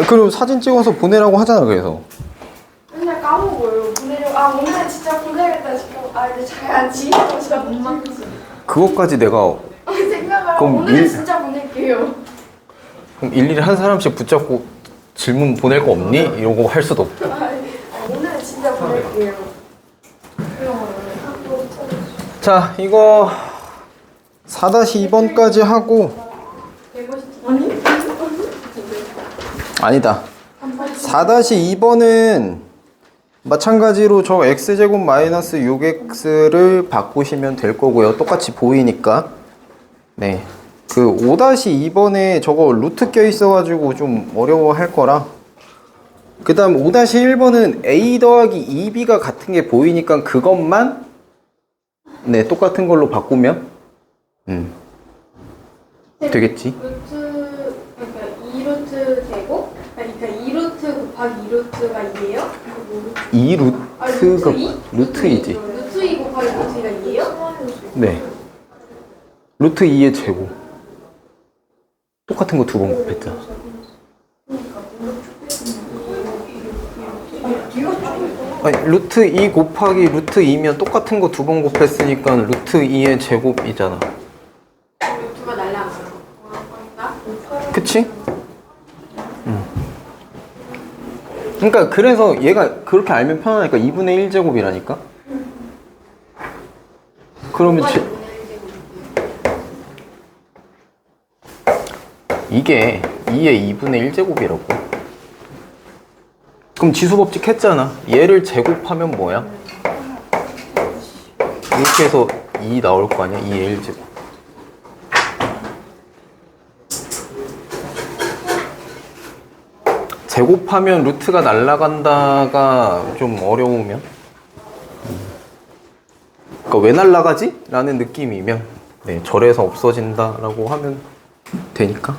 그럼 사진 찍어서 보내라고 하잖아. 그래서 맨날 까먹어요. 보내려고. 아, 오늘 진짜 보내야겠다 싶어. 아, 근데 잘 안 지내고 진짜 못 만들었어요. 그것까지 내가 생각을 그럼 오늘은 진짜 보낼게요. 그럼 일일이 한 사람씩 붙잡고 질문 보낼 거 없니? 이러고 할 수도 없고. 오늘은 진짜 보낼게요. 그런 거 오늘 자, 이거 4-2번까지 하고 아니? 아니다. 4-2번은 마찬가지로 저 x제곱 마이너스 6x를 바꾸시면 될 거고요. 똑같이 보이니까. 네. 그 5-2번에 저거 루트 껴 있어가지고 좀 어려워할 거라. 그 다음 5-1번은 a 더하기 2b가 같은 게 보이니까 그것만 네 똑같은 걸로 바꾸면 되겠지. 루트, 그러니까 2루트 제곱? 그러니까 2루트 곱하기 2루트가 2예요? 2루트가 루트이지. 루트 2 곱하기 루트가 2예요? 네. 루트 2의 제곱. 똑같은 거 두 번 곱했잖아. 아니, 루트 2 곱하기 루트 2면 똑같은 거 두 번 곱했으니까 루트 2의 제곱이잖아. 루트가 날라가요. 그치? 그러니까 그래서 얘가 그렇게 알면 편하니까 2분의 1제곱이라니까? 그러면 이게 2의 2분의 1제곱이라고. 그럼 지수법칙 했잖아. 얘를 제곱하면 뭐야? 이렇게 해서 2 나올 거 아니야? 2의 1제곱. 제곱하면 루트가 날아간다가 좀 어려우면 그러니까 왜 날아가지? 라는 느낌이면 네, 절에서 없어진다 라고 하면 되니까.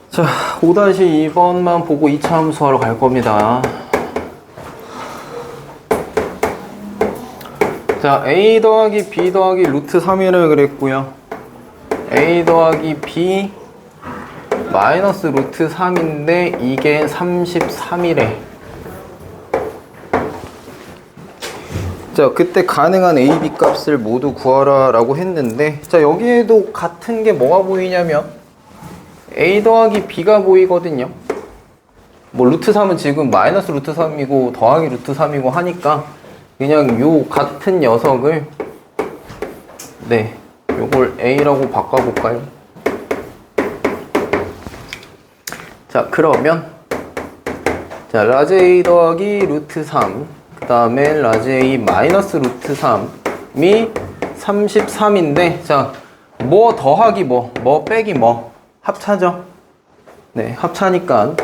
자, 5-2번만 보고 2차 함수하러 갈 겁니다. 자, a 더하기 b 더하기 루트 3이라 그랬고요. a 더하기 b 마이너스 루트 3인데 이게 33이래. 자, 그때 가능한 a, b 값을 모두 구하라 라고 했는데, 자, 여기에도 같은 게 뭐가 보이냐면 a 더하기 b가 보이거든요. 뭐 루트 3은 지금 마이너스 루트 3이고 더하기 루트 3이고 하니까 그냥 요 같은 녀석을 네, 요걸 a라고 바꿔볼까요? 자, 그러면 자, 라지 a 더하기 루트 3, 그 다음에 라지 a 마이너스 루트 3이 33인데, 자, 뭐 더하기 뭐 빼기 뭐 합차죠? 네, 합차니까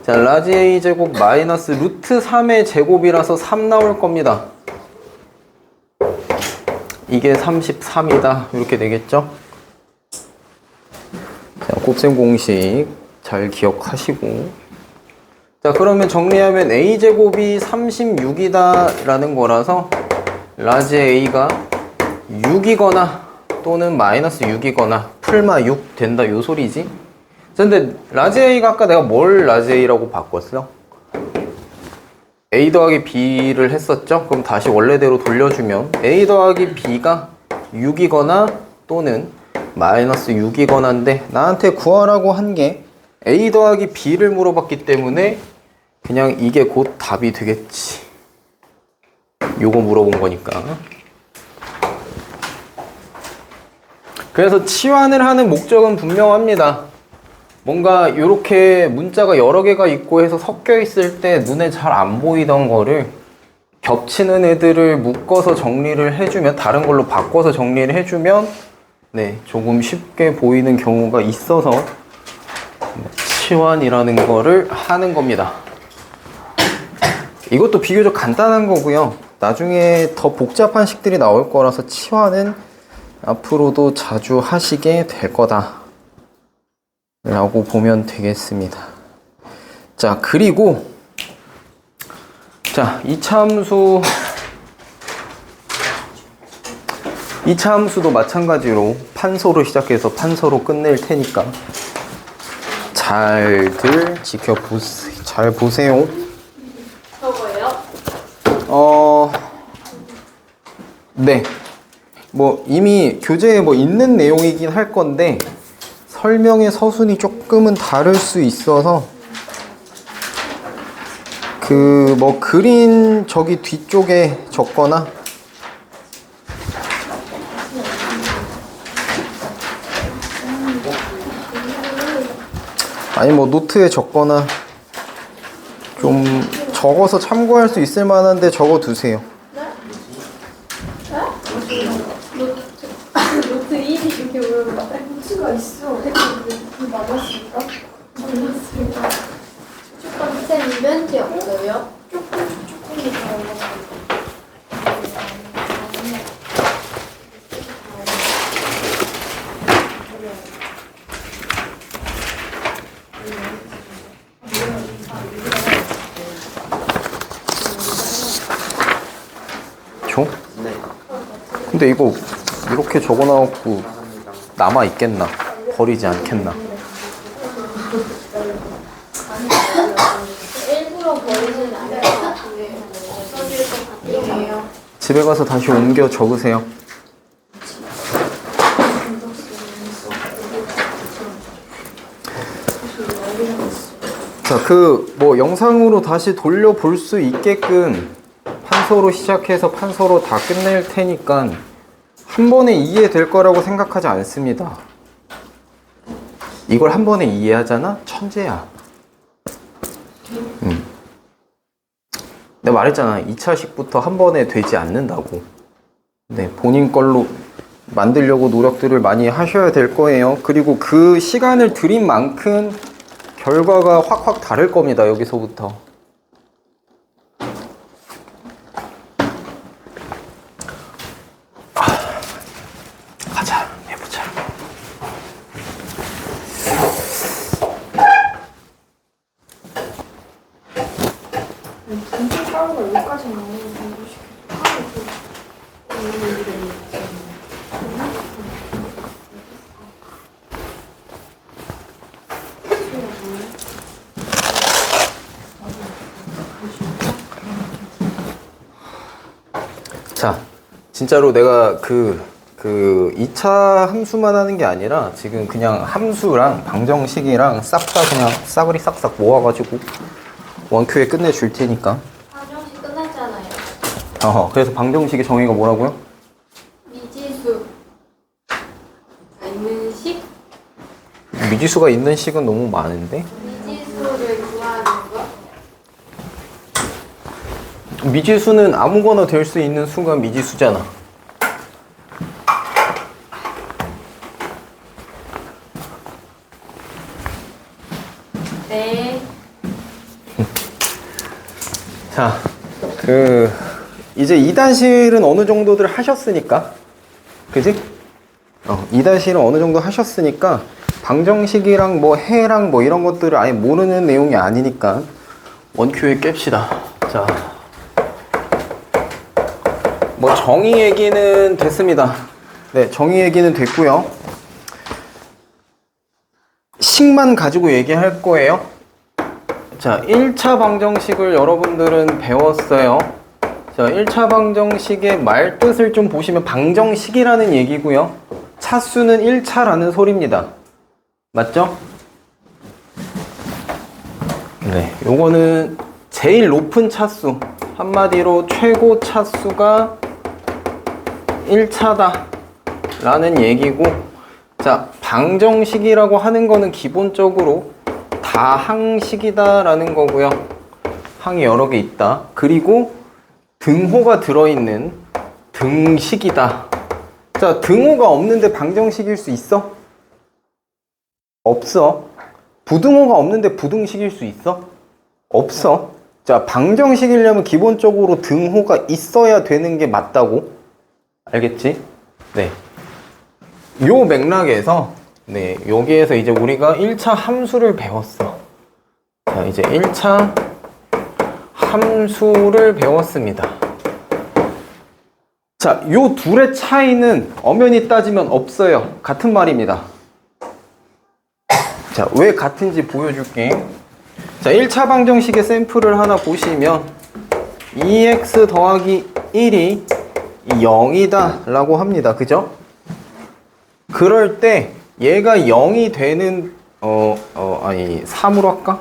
자, 라지 a 제곱 마이너스 루트 3의 제곱이라서 3 나올 겁니다. 이게 33이다 이렇게 되겠죠? 자, 곱셈 공식 잘 기억하시고, 자, 그러면 정리하면 a제곱이 36이다 라는 거라서 라지 a가 6이거나 또는 마이너스 6이거나 풀마 6 된다 요 소리지. 근데 라지 a가 아까 내가 뭘 라지 a라고 바꿨어? a 더하기 b를 했었죠? 그럼 다시 원래대로 돌려주면 a 더하기 b가 6이거나 또는 마이너스 6이거나인데 나한테 구하라고 한 게 a 더하기 b를 물어봤기 때문에 그냥 이게 곧 답이 되겠지. 요거 물어본 거니까. 그래서 치환을 하는 목적은 분명합니다. 뭔가 요렇게 문자가 여러 개가 있고 해서 섞여 있을 때 눈에 잘 안 보이던 거를 겹치는 애들을 묶어서 정리를 해주면, 다른 걸로 바꿔서 정리를 해주면 네, 조금 쉽게 보이는 경우가 있어서 치환이라는 거를 하는 겁니다. 이것도 비교적 간단한 거고요. 나중에 더 복잡한 식들이 나올 거라서 치환은 앞으로도 자주 하시게 될 거다 라고 보면 되겠습니다. 자, 그리고 자, 이차 함수 2차 함수도 마찬가지로 판서로 시작해서 판서로 끝낼 테니까 잘들 잘 보세요. 저거요? 네. 뭐 이미 교재에 뭐 있는 내용이긴 할 건데 설명의 서순이 조금은 다를 수 있어서 그 뭐 그린 저기 뒤쪽에 적거나 아니 뭐 노트에 적거나 좀 적어서 참고할 수 있을 만한데 적어 두세요. 노트 1이 이렇게 물어봤다. 노트가 있어. 맞았을까? 맞았을까? 쌤 이벤트 없어요? 조금 더. 줘? 네. 근데 이거 이렇게 적어놔갖고 남아 있겠나? 버리지 않겠나? 일부러 버리진 않을 것 같은데 없어질 것 같아요. 집에 가서 다시 옮겨 적으세요. 자, 그 뭐 영상으로 다시 돌려볼 수 있게끔 판서로 시작해서 판서로 다 끝낼 테니까 한 번에 이해될 거라고 생각하지 않습니다. 이걸 한 번에 이해하잖아? 천재야. 내가 말했잖아. 2차식부터 한 번에 되지 않는다고. 네, 본인 걸로 만들려고 노력들을 많이 하셔야 될 거예요. 그리고 그 시간을 들인 만큼 결과가 확확 다를 겁니다. 여기서부터. 가자. 해보자. 공부 따로가 여기까지 나오는 공부식 자, 진짜로 내가 그 2차 함수만 하는 게 아니라 지금 그냥 함수랑 방정식이랑 싹 다 그냥 싸그리 싹싹 모아가지고 원큐에 끝내줄 테니까. 방정식 끝났잖아요. 그래서 방정식의 정의가 뭐라고요? 미지수 있는 식? 미지수가 있는 식은 너무 많은데? 미지수를 구하는 거? 미지수는 아무거나 될 수 있는 수가 미지수잖아. 네. 자, 이제 2-1은 어느 정도들 하셨으니까. 그지? 2-1은 어느 정도 하셨으니까 방정식이랑 뭐 해랑 뭐 이런 것들을 아예 모르는 내용이 아니니까 원큐에 깹시다. 자, 뭐 정의 얘기는 됐습니다. 네, 정의 얘기는 됐고요. 식만 가지고 얘기할 거예요. 자, 1차 방정식을 여러분들은 배웠어요. 자, 1차 방정식의 말뜻을 좀 보시면 방정식이라는 얘기고요. 차수는 1차라는 소리입니다. 맞죠? 네, 요거는 제일 높은 차수, 한마디로 최고 차수가 1차다 라는 얘기고, 자, 방정식이라고 하는 거는 기본적으로 다항식이다 라는 거고요. 항이 여러 개 있다. 그리고 등호가 들어있는 등식이다. 자, 등호가 없는데 방정식일 수 있어? 없어. 부등호가 없는데 부등식일 수 있어? 없어. 자, 방정식이려면 기본적으로 등호가 있어야 되는 게 맞다고. 알겠지? 네. 요 맥락에서, 네, 여기에서 이제 우리가 1차 함수를 배웠어. 자, 이제 1차 함수를 배웠습니다. 자, 요 둘의 차이는 엄연히 따지면 없어요. 같은 말입니다. 자, 왜 같은지 보여줄게. 자, 1차 방정식의 샘플을 하나 보시면 2x 더하기 1이 0이다 라고 합니다. 그죠? 그럴 때 얘가 0이 되는 아니 3으로 할까?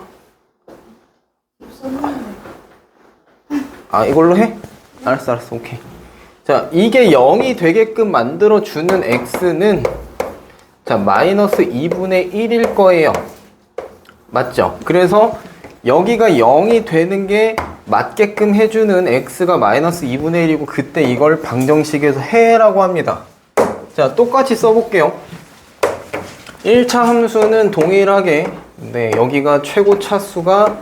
아, 이걸로 해? 알았어 오케이. 자, 이게 0이 되게끔 만들어주는 x는 자, 마이너스 2분의 1일 거예요. 맞죠? 그래서 여기가 0이 되는 게 맞게끔 해주는 x가 마이너스 2분의 1이고 그때 이걸 방정식에서 해라고 합니다. 자, 똑같이 써볼게요. 1차 함수는 동일하게 네, 여기가 최고 차수가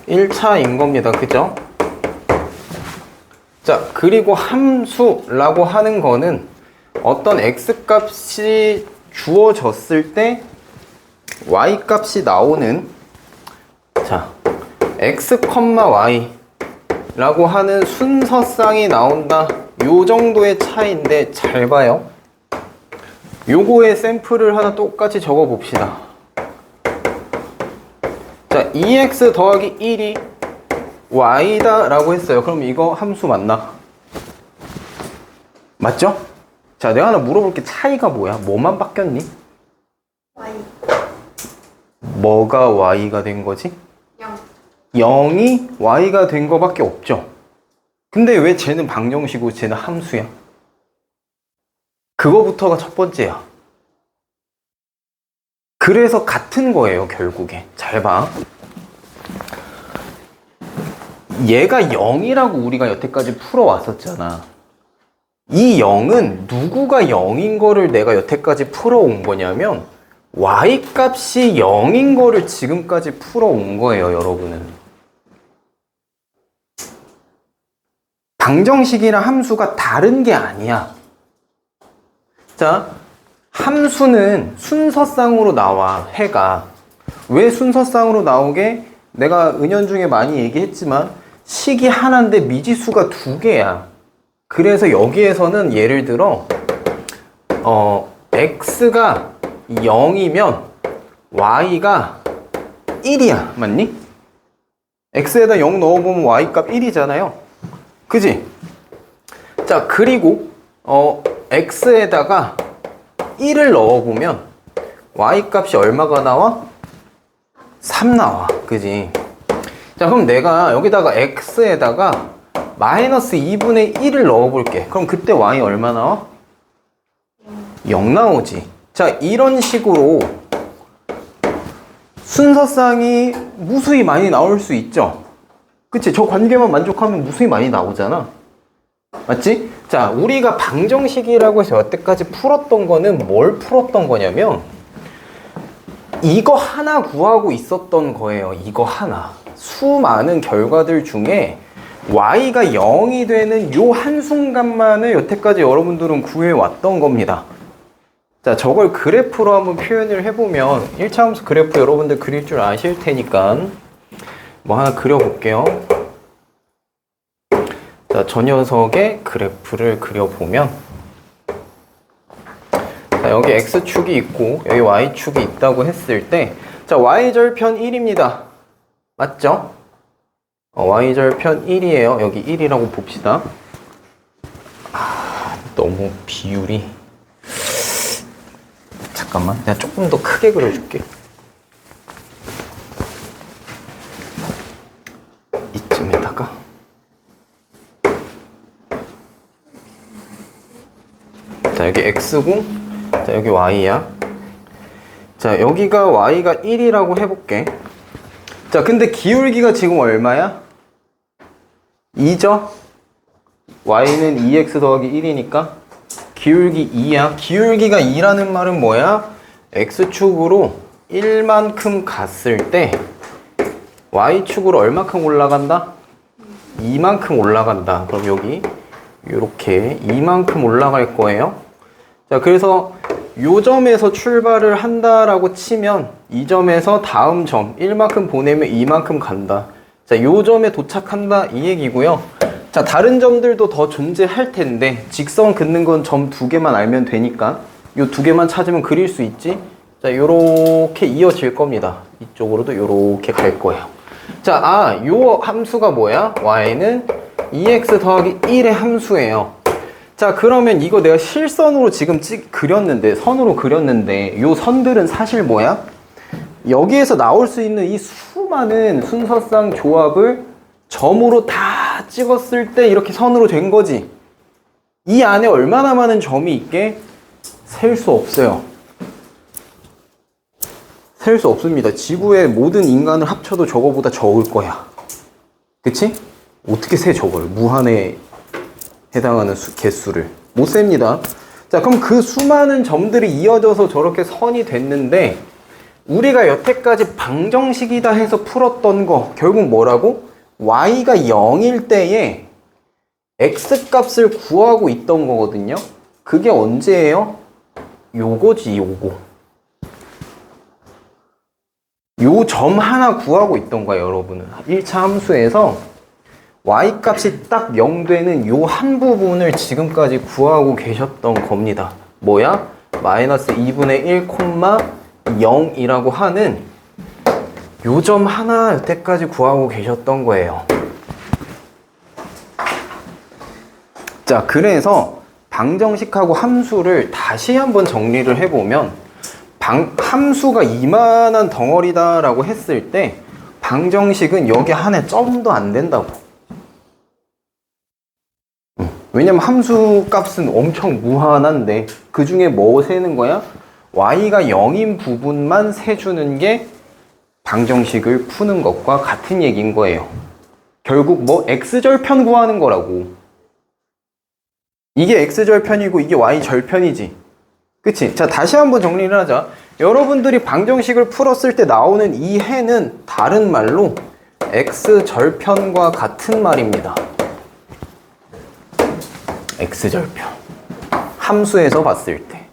1차인 겁니다. 그죠? 자, 그리고 함수라고 하는 거는 어떤 x값이 주어졌을 때 y값이 나오는 자, x, y 라고 하는 순서쌍이 나온다. 요 정도의 차이인데 잘 봐요. 요거의 샘플을 하나 똑같이 적어 봅시다. 자, 2x 더하기 1이 y다 라고 했어요. 그럼 이거 함수 맞나? 맞죠? 자, 내가 하나 물어볼게. 차이가 뭐야? 뭐만 바뀌었니? Y. 뭐가 y가 된 거지? 0. 0이 y가 된 거밖에 없죠. 근데 왜 쟤는 방정식이고 쟤는 함수야? 그거부터가 첫 번째야. 그래서 같은 거예요, 결국에. 잘 봐. 얘가 0이라고 우리가 여태까지 풀어왔었잖아. 이 0은 누구가 0인 거를 내가 여태까지 풀어온 거냐면 y값이 0인 거를 지금까지 풀어온 거예요, 여러분은. 방정식이랑 함수가 다른 게 아니야. 자, 함수는 순서쌍으로 나와, 해가. 왜 순서쌍으로 나오게? 내가 은연중에 많이 얘기했지만 식이 하나인데 미지수가 두 개야. 그래서 여기에서는 예를 들어 x가 0이면 y가 1이야. 맞니? x에다 0 넣어보면 y값 1이잖아요. 그지? 자, 그리고 x에다가 1을 넣어보면 y값이 얼마가 나와? 3 나와. 그지? 자, 그럼 내가 여기다가 x에다가 마이너스 2분의 1을 넣어볼게. 그럼 그때 y 얼마 나와? 0 나오지. 자, 이런 식으로 순서쌍이 무수히 많이 나올 수 있죠. 그치? 저 관계만 만족하면 무수히 많이 나오잖아. 맞지? 자, 우리가 방정식이라고 해서 여태까지 풀었던 거는 뭘 풀었던 거냐면 이거 하나 구하고 있었던 거예요. 이거 하나. 수많은 결과들 중에 y가 0이 되는 요 한순간만을 여태까지 여러분들은 구해왔던 겁니다. 자, 저걸 그래프로 한번 표현을 해보면 1차 함수 그래프 여러분들 그릴 줄 아실 테니까 뭐 하나 그려볼게요. 자, 저 녀석의 그래프를 그려보면 자, 여기 x축이 있고 여기 y축이 있다고 했을 때 자, y절편 1입니다. 맞죠? y절편 1이에요. 여기 1이라고 봅시다. 너무 비율이 잠깐만, 내가 조금 더 크게 그려줄게. 이쯤에다가 자, 여기 x고 자, 여기 y야. 자, 여기가 y가 1이라고 해볼게. 자, 근데 기울기가 지금 얼마야? 2죠? y는 2x 더하기 1이니까 기울기 2야. 기울기가 2라는 말은 뭐야? x축으로 1만큼 갔을 때 y축으로 얼마큼 올라간다? 2만큼 올라간다. 그럼 여기 이렇게 2만큼 올라갈 거예요. 자, 그래서 요 점에서 출발을 한다라고 치면 이 점에서 다음 점 1만큼 보내면 2만큼 간다. 자, 요 점에 도착한다 이 얘기고요. 자, 다른 점들도 더 존재할 텐데 직선 긋는 건 점 두 개만 알면 되니까 요 두 개만 찾으면 그릴 수 있지. 자, 요렇게 이어질 겁니다. 이쪽으로도 요렇게 갈 거예요. 자, 요 함수가 뭐야? y는 2x 더하기 1의 함수예요. 자, 그러면 이거 내가 실선으로 지금 선으로 그렸는데 요 선들은 사실 뭐야? 여기에서 나올 수 있는 이 수많은 순서상 조합을 점으로 다 찍었을 때 이렇게 선으로 된 거지. 이 안에 얼마나 많은 점이 있게? 셀 수 없어요. 셀 수 없습니다. 지구의 모든 인간을 합쳐도 저거보다 적을 거야. 그치? 어떻게 세 저걸? 무한에 해당하는 개수를. 못 셉니다. 자, 그럼 그 수많은 점들이 이어져서 저렇게 선이 됐는데 우리가 여태까지 방정식이다 해서 풀었던 거 결국 뭐라고? y가 0일 때에 x 값을 구하고 있던 거거든요. 그게 언제예요? 요거지, 요거. 요 점 하나 구하고 있던 거야, 여러분은. 1차 함수에서 y 값이 딱 0 되는 요 한 부분을 지금까지 구하고 계셨던 겁니다. 뭐야? 마이너스 2분의 1, 0이라고 하는 요 점 하나 여태까지 구하고 계셨던 거예요. 자, 그래서 방정식하고 함수를 다시 한번 정리를 해보면 함수가 이만한 덩어리다라고 했을 때 방정식은 여기 안에 점도 안 된다고. 왜냐면 함수 값은 엄청 무한한데 그 중에 뭐 세는 거야? y가 0인 부분만 세주는 게 방정식을 푸는 것과 같은 얘기인 거예요. 결국 뭐 x절편 구하는 거라고. 이게 x절편이고 이게 y절편이지. 그치? 자, 다시 한번 정리를 하자. 여러분들이 방정식을 풀었을 때 나오는 이 해는 다른 말로 x절편과 같은 말입니다. x절편. 함수에서 봤을 때.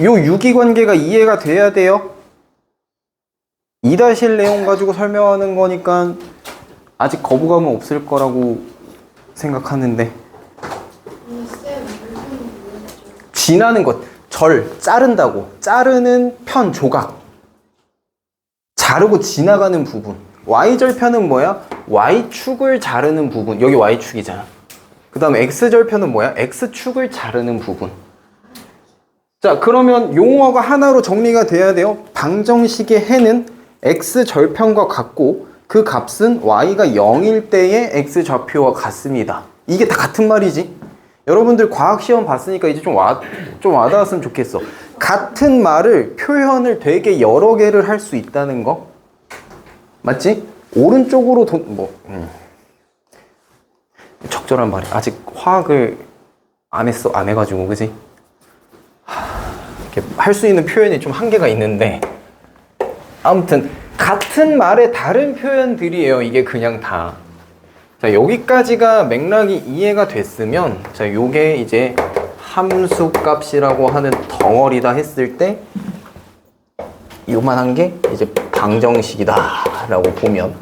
요 유기관계가 이해가 돼야 돼요. 2-1 내용 가지고 설명하는 거니까 아직 거부감은 없을 거라고 생각하는데. 지나는 것, 자른다고. 자르는 편, 조각. 자르고 지나가는 부분. y절편은 뭐야? y축을 자르는 부분. 여기 y축이잖아. 그 다음에 x절편은 뭐야? x축을 자르는 부분. 자, 그러면 용어가 하나로 정리가 돼야 돼요. 방정식의 해는 x절편과 같고 그 값은 y가 0일 때의 x좌표와 같습니다. 이게 다 같은 말이지. 여러분들 과학시험 봤으니까 이제 좀 와닿았으면 좋겠어. 같은 말을, 표현을 되게 여러 개를 할 수 있다는 거. 맞지? 오른쪽으로 적절한 말이 아직 화학을 안 해가지고, 그지? 할 수 있는 표현이 좀 한계가 있는데, 아무튼 같은 말의 다른 표현들이에요. 이게 그냥 다. 자, 여기까지가 맥락이 이해가 됐으면, 자, 요게 이제 함수 값이라고 하는 덩어리다 했을 때 요만한 게 이제 방정식이다 라고 보면,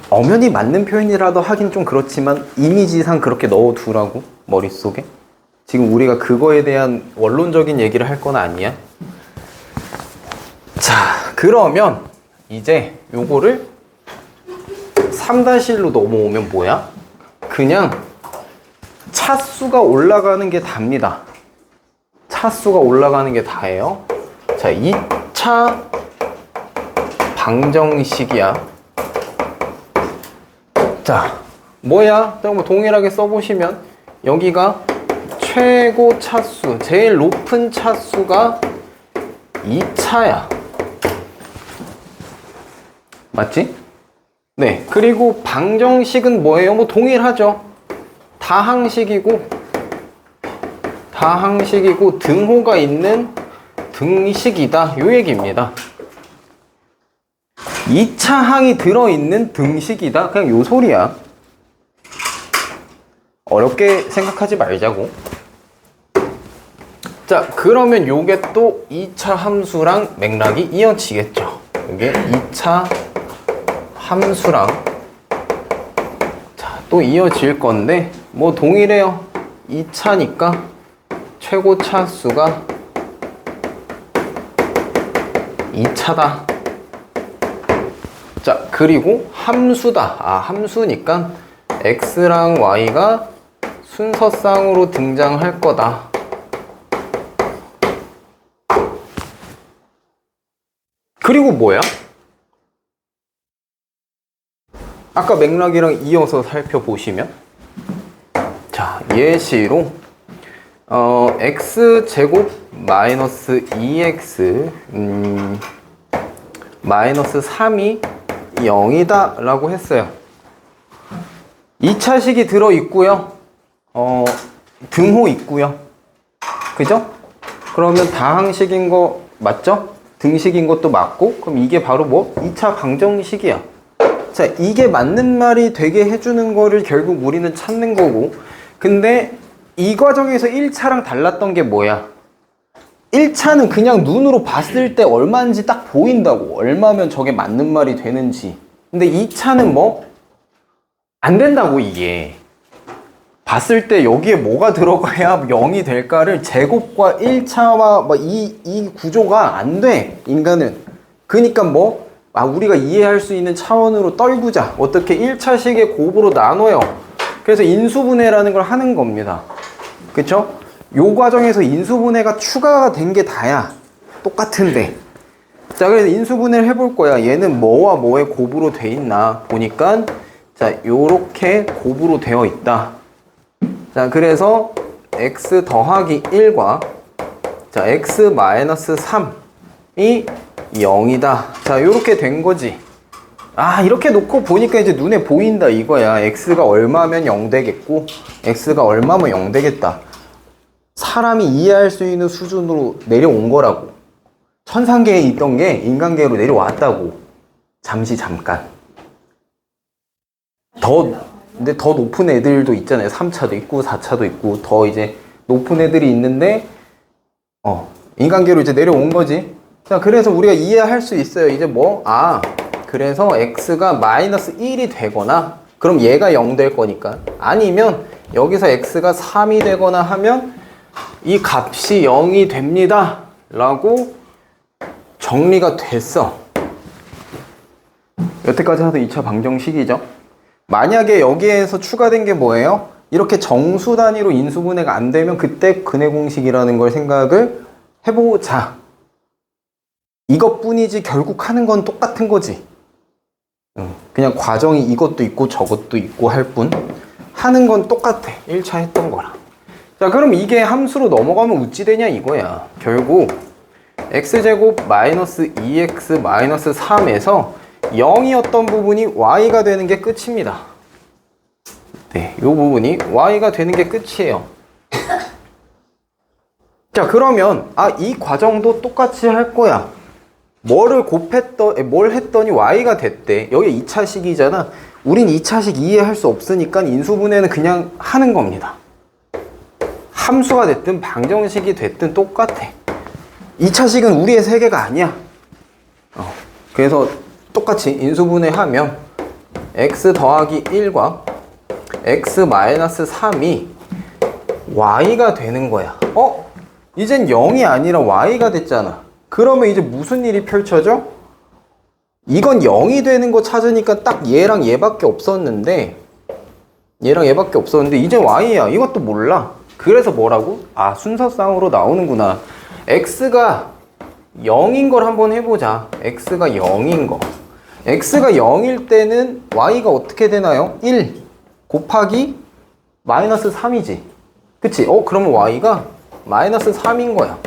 엄연히 맞는 표현이라도 하긴 좀 그렇지만 이미지상 그렇게 넣어두라고, 머릿속에. 지금 우리가 그거에 대한 원론적인 얘기를 할 건 아니야. 자, 그러면 이제 요거를 3-1로 넘어오면 뭐야? 그냥 차수가 올라가는 게 답니다. 차수가 올라가는 게 다예요. 자, 2차 방정식이야. 자, 뭐야? 뭐 동일하게 써보시면 여기가 최고 차수, 제일 높은 차수가 2차야. 맞지? 네. 그리고 방정식은 뭐예요? 뭐 동일하죠. 다항식이고 등호가 있는 등식이다. 요 얘기입니다. 2차 항이 들어있는 등식이다. 그냥 요 소리야. 어렵게 생각하지 말자고. 자, 그러면 요게 또 2차 함수랑 맥락이 이어지겠죠. 이게 2차 함수랑 자, 또 이어질 건데 뭐 동일해요. 2차니까 최고 차수가 2차다. 자, 그리고 함수다. 아, 함수니까 x랑 y가 순서쌍으로 등장할 거다. 그리고 뭐야? 아까 맥락이랑 이어서 살펴보시면 자, 예시로 x제곱 마이너스 2x 마이너스 3이 0이다 라고 했어요. 2차식이 들어있고요. 등호 있고요. 그죠? 그러면 다항식인 거 맞죠? 등식인 것도 맞고, 그럼 이게 바로 뭐? 2차 방정식이야. 자, 이게 맞는 말이 되게 해주는 거를 결국 우리는 찾는 거고, 근데 이 과정에서 1차랑 달랐던 게 뭐야? 1차는 그냥 눈으로 봤을 때 얼마인지 딱 보인다고. 얼마면 저게 맞는 말이 되는지. 근데 2차는 뭐? 안 된다고, 이게. 봤을 때 여기에 뭐가 들어가야 0이 될까를 제곱과 1차와 이 구조가 안 돼, 인간은. 그니까 뭐? 우리가 이해할 수 있는 차원으로 떨구자. 어떻게 1차식의 곱으로 나눠요. 그래서 인수분해라는 걸 하는 겁니다. 그쵸? 요 과정에서 인수분해가 추가가 된 게 다야. 똑같은데. 자, 그래서 인수분해를 해볼 거야. 얘는 뭐와 뭐의 곱으로 돼 있나 보니까 자, 요렇게 곱으로 되어 있다. 자, 그래서 x 더하기 1과 자, x 마이너스 3이 0이다. 자, 요렇게 된 거지. 아, 이렇게 놓고 보니까 이제 눈에 보인다 이거야. x가 얼마면 0 되겠고 x가 얼마면 0 되겠다. 사람이 이해할 수 있는 수준으로 내려온 거라고. 천상계에 있던 게 인간계로 내려왔다고. 잠깐. 근데 더 높은 애들도 있잖아요. 3차도 있고 4차도 있고 더 이제 높은 애들이 있는데 인간계로 이제 내려온 거지. 자, 그래서 우리가 이해할 수 있어요. 이제 뭐? 그래서 x가 마이너스 1이 되거나 그럼 얘가 0 될 거니까 아니면 여기서 x가 3이 되거나 하면 이 값이 0이 됩니다 라고 정리가 됐어. 여태까지 하던 2차 방정식이죠. 만약에 여기에서 추가된 게 뭐예요? 이렇게 정수 단위로 인수분해가 안 되면 그때 근해공식이라는 걸 생각을 해보자. 이것뿐이지 결국 하는 건 똑같은 거지. 그냥 과정이 이것도 있고 저것도 있고 할 뿐 하는 건 똑같아. 1차 했던 거랑. 자, 그럼 이게 함수로 넘어가면 어찌 되냐 이거야. 결국 x제곱 마이너스 2x 마이너스 3에서 0이었던 부분이 y가 되는 게 끝입니다. 네, 이 부분이 y가 되는 게 끝이에요. 자, 그러면 이 과정도 똑같이 할 거야. 뭘 했더니 y가 됐대. 여기 2차식이잖아. 우린 2차식 이해할 수 없으니까 인수분해는 그냥 하는 겁니다. 함수가 됐든 방정식이 됐든 똑같아. 2차식은 우리의 세계가 아니야. 그래서 똑같이 인수분해하면 x 더하기 1과 x 마이너스 3이 y가 되는 거야. 이젠 0이 아니라 y가 됐잖아. 그러면 이제 무슨 일이 펼쳐져? 이건 0이 되는 거 찾으니까 딱 얘랑 얘밖에 없었는데 이제 y야. 이것도 몰라. 그래서 뭐라고? 순서쌍으로 나오는구나. x가 0인 걸 한번 해보자. x가 0인 거. x가 0일 때는 y가 어떻게 되나요? 1 곱하기 마이너스 3이지. 그치? 그러면 y가 마이너스 3인 거야.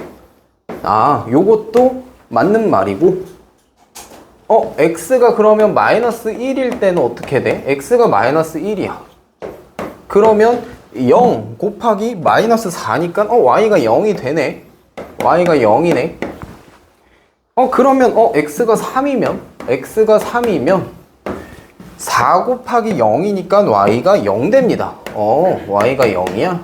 요것도 맞는 말이고. x가 그러면 마이너스 1일 때는 어떻게 돼? x가 마이너스 1이야. 그러면 0 곱하기 마이너스 4니까 y가 0이 되네. y가 0이네. 그러면 x가 3이면 4 곱하기 0이니까 y가 0 됩니다. y가 0이야.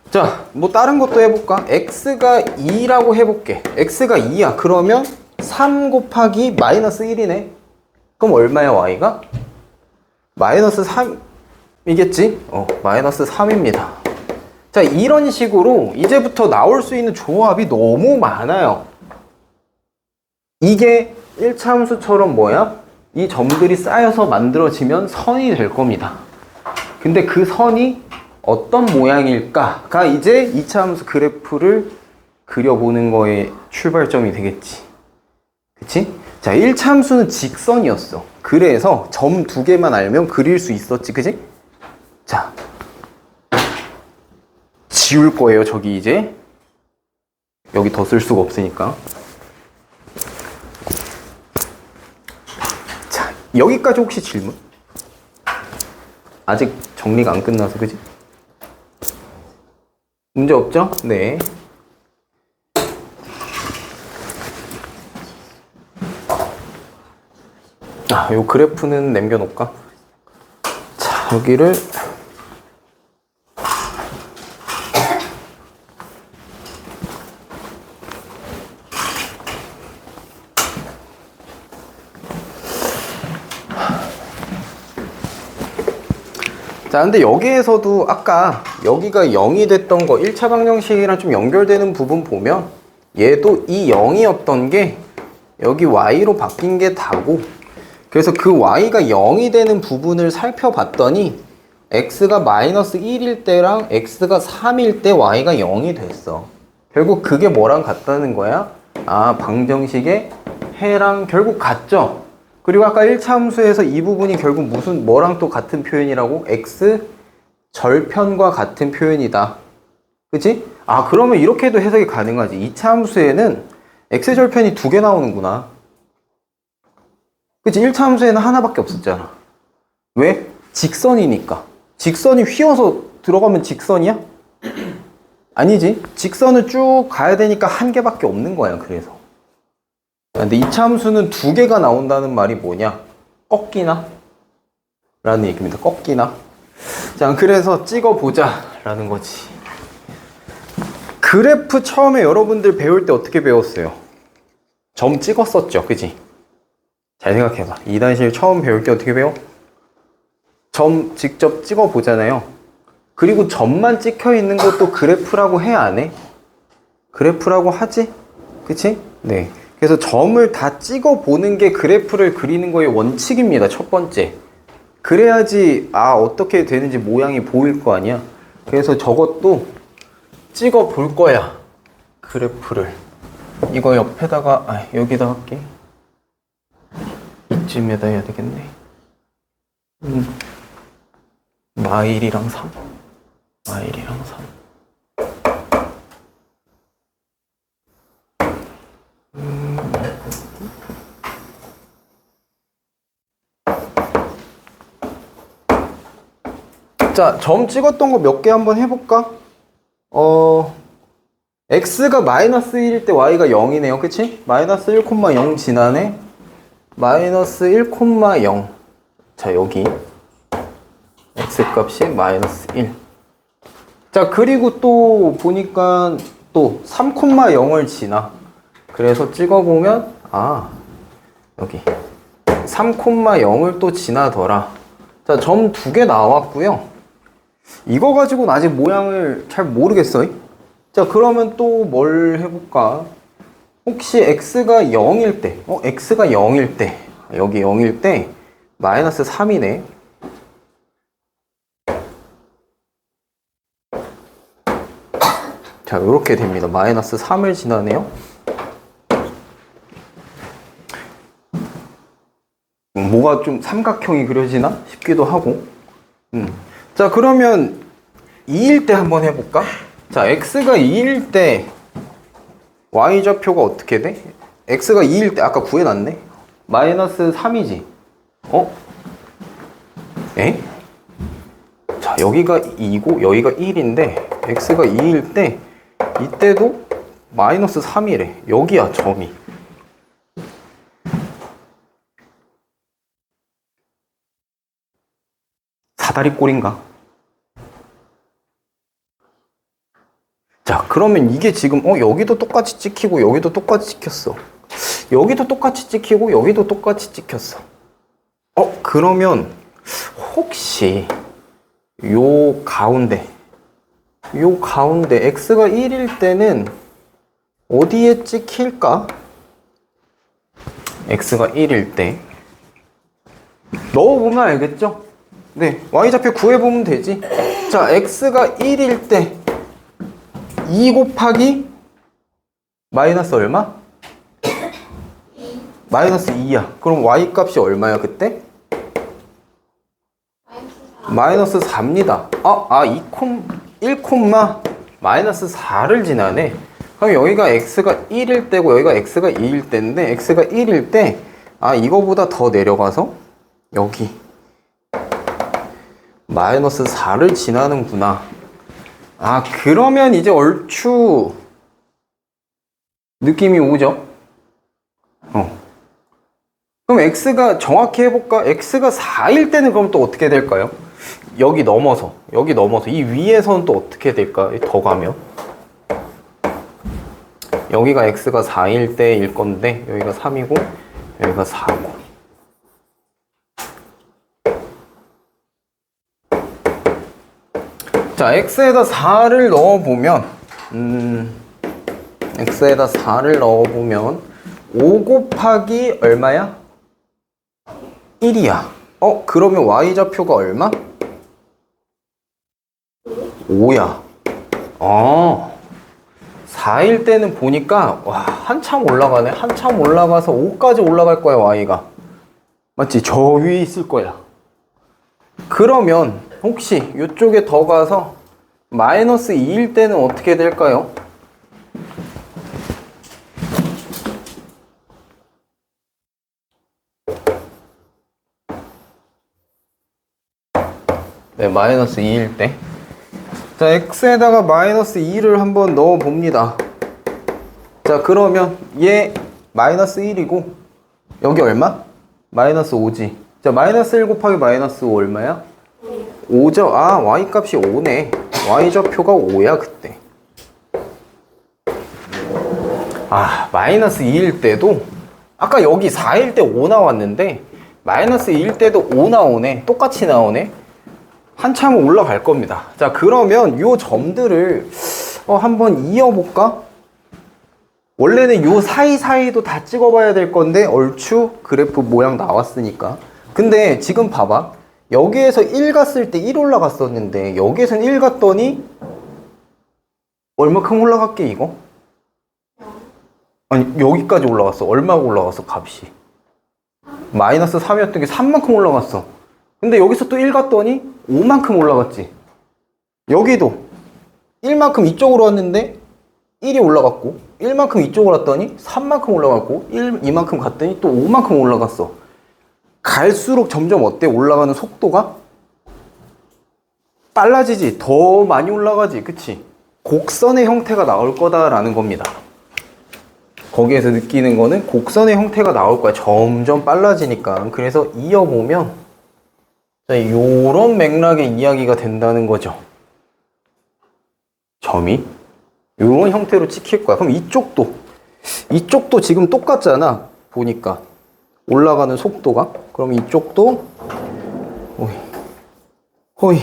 자, 뭐 다른 것도 해볼까? x가 2라고 해볼게. x가 2야. 그러면 3 곱하기 마이너스 1이네. 그럼 얼마야 y가? 마이너스 3이겠지? 마이너스 3입니다. 자, 이런 식으로 이제부터 나올 수 있는 조합이 너무 많아요. 이게 1차 함수처럼 뭐야? 이 점들이 쌓여서 만들어지면 선이 될 겁니다. 근데 그 선이 어떤 모양일까가 이제 2차 함수 그래프를 그려보는 거의 출발점이 되겠지. 그치? 자, 1차 함수는 직선이었어. 그래서 점 2개만 알면 그릴 수 있었지. 그치? 자, 지울 거예요. 저기 이제. 여기 더 쓸 수가 없으니까. 자, 여기까지 혹시 질문? 아직 정리가 안 끝나서, 그치? 문제 없죠? 네. 요 그래프는 남겨놓을까? 자, 여기를 자, 근데 여기에서도 아까 여기가 0이 됐던 거 1차 방정식이랑 좀 연결되는 부분 보면 얘도 이 0이었던 게 여기 y로 바뀐 게 다고, 그래서 그 y가 0이 되는 부분을 살펴봤더니 x가 마이너스 1일 때랑 x가 3일 때 y가 0이 됐어. 결국 그게 뭐랑 같다는 거야? 아, 방정식의 해랑 결국 같죠? 그리고 아까 1차 함수에서 이 부분이 결국 뭐랑 또 같은 표현이라고? x 절편과 같은 표현이다. 그치? 아, 그러면 이렇게도 해석이 가능하지. 2차 함수에는 x 절편이 2개 나오는구나. 그치? 1차 함수에는 하나밖에 없었잖아. 왜? 직선이니까. 직선이 휘어서 들어가면 직선이야? 아니지. 직선을 쭉 가야 되니까 한 개밖에 없는 거야. 그래서. 근데 2차 함수는 2개가 나온다는 말이 뭐냐? 꺾이나? 라는 얘기입니다. 꺾이나? 자, 그래서 찍어보자 라는 거지. 그래프 처음에 여러분들 배울 때 어떻게 배웠어요? 점 찍었었죠, 그지? 잘 생각해봐. 2-1 처음 배울 때 어떻게 배워? 점 직접 찍어보잖아요. 그리고 점만 찍혀 있는 것도 그래프라고 해, 안 해? 그래프라고 하지? 그치? 네. 그래서 점을 다 찍어보는 게 그래프를 그리는 거의 원칙입니다. 첫 번째. 그래야지 어떻게 되는지 모양이 보일 거 아니야. 그래서 저것도 찍어볼 거야. 그래프를. 이거 옆에다가 여기다 할게. 이쯤에다 해야 되겠네. 마일이랑 3. 마일이랑 3. 자, 점 찍었던 거 몇 개 한번 해볼까? x가 마이너스 1일 때 y가 0이네요. 그치? 마이너스 1,0 지나네. 마이너스 1,0. 자, 여기 x 값이 마이너스 1. 자, 그리고 또 보니까 또 3,0을 지나. 그래서 찍어보면 여기 3,0을 또 지나더라. 자, 점 2개 나왔고요. 이거 가지고는 아직 모양을 잘 모르겠어요. 자, 그러면 또 뭘 해볼까? 혹시 x가 0일 때, x가 0일 때, 여기 0일 때 마이너스 3이네. 자, 이렇게 됩니다. 마이너스 3을 지나네요. 뭐가 좀 삼각형이 그려지나 싶기도 하고. 자, 그러면 2일 때 한번 해볼까? 자, x가 2일 때 y좌표가 어떻게 돼? x가 2일 때 아까 구해놨네? 마이너스 3이지. 에? 자, 여기가 2고 여기가 1인데 x가 2일 때 이때도 마이너스 3이래. 여기야, 점이. 사다리꼴인가? 자, 그러면 이게 지금 여기도 똑같이 찍히고 여기도 똑같이 찍혔어. 여기도 똑같이 찍히고 여기도 똑같이 찍혔어. 그러면 혹시 요 가운데 x가 1일 때는 어디에 찍힐까? x가 1일 때 넣어보면 알겠죠? 네, y좌표 구해보면 되지. 자, x가 1일 때 2 곱하기 마이너스 얼마? 마이너스 2야. 그럼 y 값이 얼마야 그때? 마이너스 4입니다. 1 마이너스 4를 지나네. 그럼 여기가 x가 1일 때고 여기가 x가 2일 때인데 x가 1일 때 이거보다 더 내려가서 여기 마이너스 4를 지나는구나. 그러면 이제 얼추 느낌이 오죠? 그럼 x가 정확히 해볼까? x가 4일 때는 그럼 또 어떻게 될까요? 여기 넘어서 이 위에서는 또 어떻게 될까? 더 가면 여기가 x가 4일 때일 건데 여기가 3이고 여기가 4고. 자, x에다 4를 넣어보면 x에다 4를 넣어보면 5 곱하기 얼마야? 1이야. 그러면 y좌표가 얼마? 5야. 4일 때는 보니까 한참 올라가네. 한참 올라가서 5까지 올라갈 거야, y가. 맞지? 저 위에 있을 거야. 그러면 혹시 이쪽에 더 가서 마이너스 2일 때는 어떻게 될까요? 네, 마이너스 2일 때. 자, x에다가 마이너스 2를 한번 넣어 봅니다. 자, 그러면 얘 마이너스 1이고 여기 얼마? 마이너스 5지. 자, 마이너스 1 곱하기 마이너스 5 얼마야? 5죠. y 값이 5네. y좌표가 5야 그때. 마이너스 2일 때도 아까 여기 4일 때 5 나왔는데 마이너스 2일 때도 5 나오네. 똑같이 나오네. 한참 올라갈 겁니다. 자, 그러면 요 점들을 한번 이어볼까? 원래는 요 사이사이도 다 찍어봐야 될 건데 얼추 그래프 모양 나왔으니까. 근데 지금 봐봐. 여기에서 1 갔을 때 1 올라갔었는데 여기에서는 1 갔더니 얼마큼 올라갔게 이거? 아니, 여기까지 올라갔어. 얼마가 올라갔어 값이? 마이너스 3이었던 게 3만큼 올라갔어. 근데 여기서 또 1 갔더니 5만큼 올라갔지. 여기도 1만큼 이쪽으로 왔는데 1이 올라갔고 1만큼 이쪽으로 왔더니 3만큼 올라갔고 2만큼 갔더니 또 5만큼 올라갔어. 갈수록 점점 어때? 올라가는 속도가 빨라지지. 더 많이 올라가지. 그치? 곡선의 형태가 나올 거다라는 겁니다. 거기에서 느끼는 거는 곡선의 형태가 나올 거야. 점점 빨라지니까. 그래서 이어보면 자, 요런 맥락의 이야기가 된다는 거죠. 점이 요런 형태로 찍힐 거야. 그럼 이쪽도 지금 똑같잖아. 보니까 올라가는 속도가. 그럼 이쪽도 호이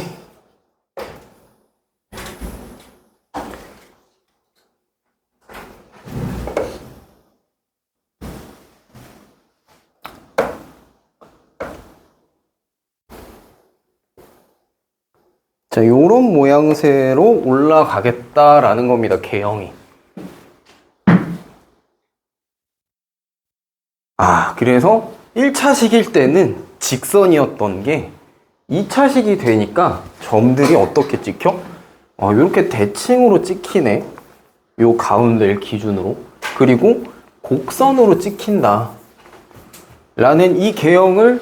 자, 요런 모양새로 올라가겠다라는 겁니다. 개형이. 그래서 1차식일 때는 직선이었던 게 2차식이 되니까 점들이 어떻게 찍혀? 요렇게 대칭으로 찍히네. 요 가운데를 기준으로. 그리고 곡선으로 찍힌다. 라는 이 개형을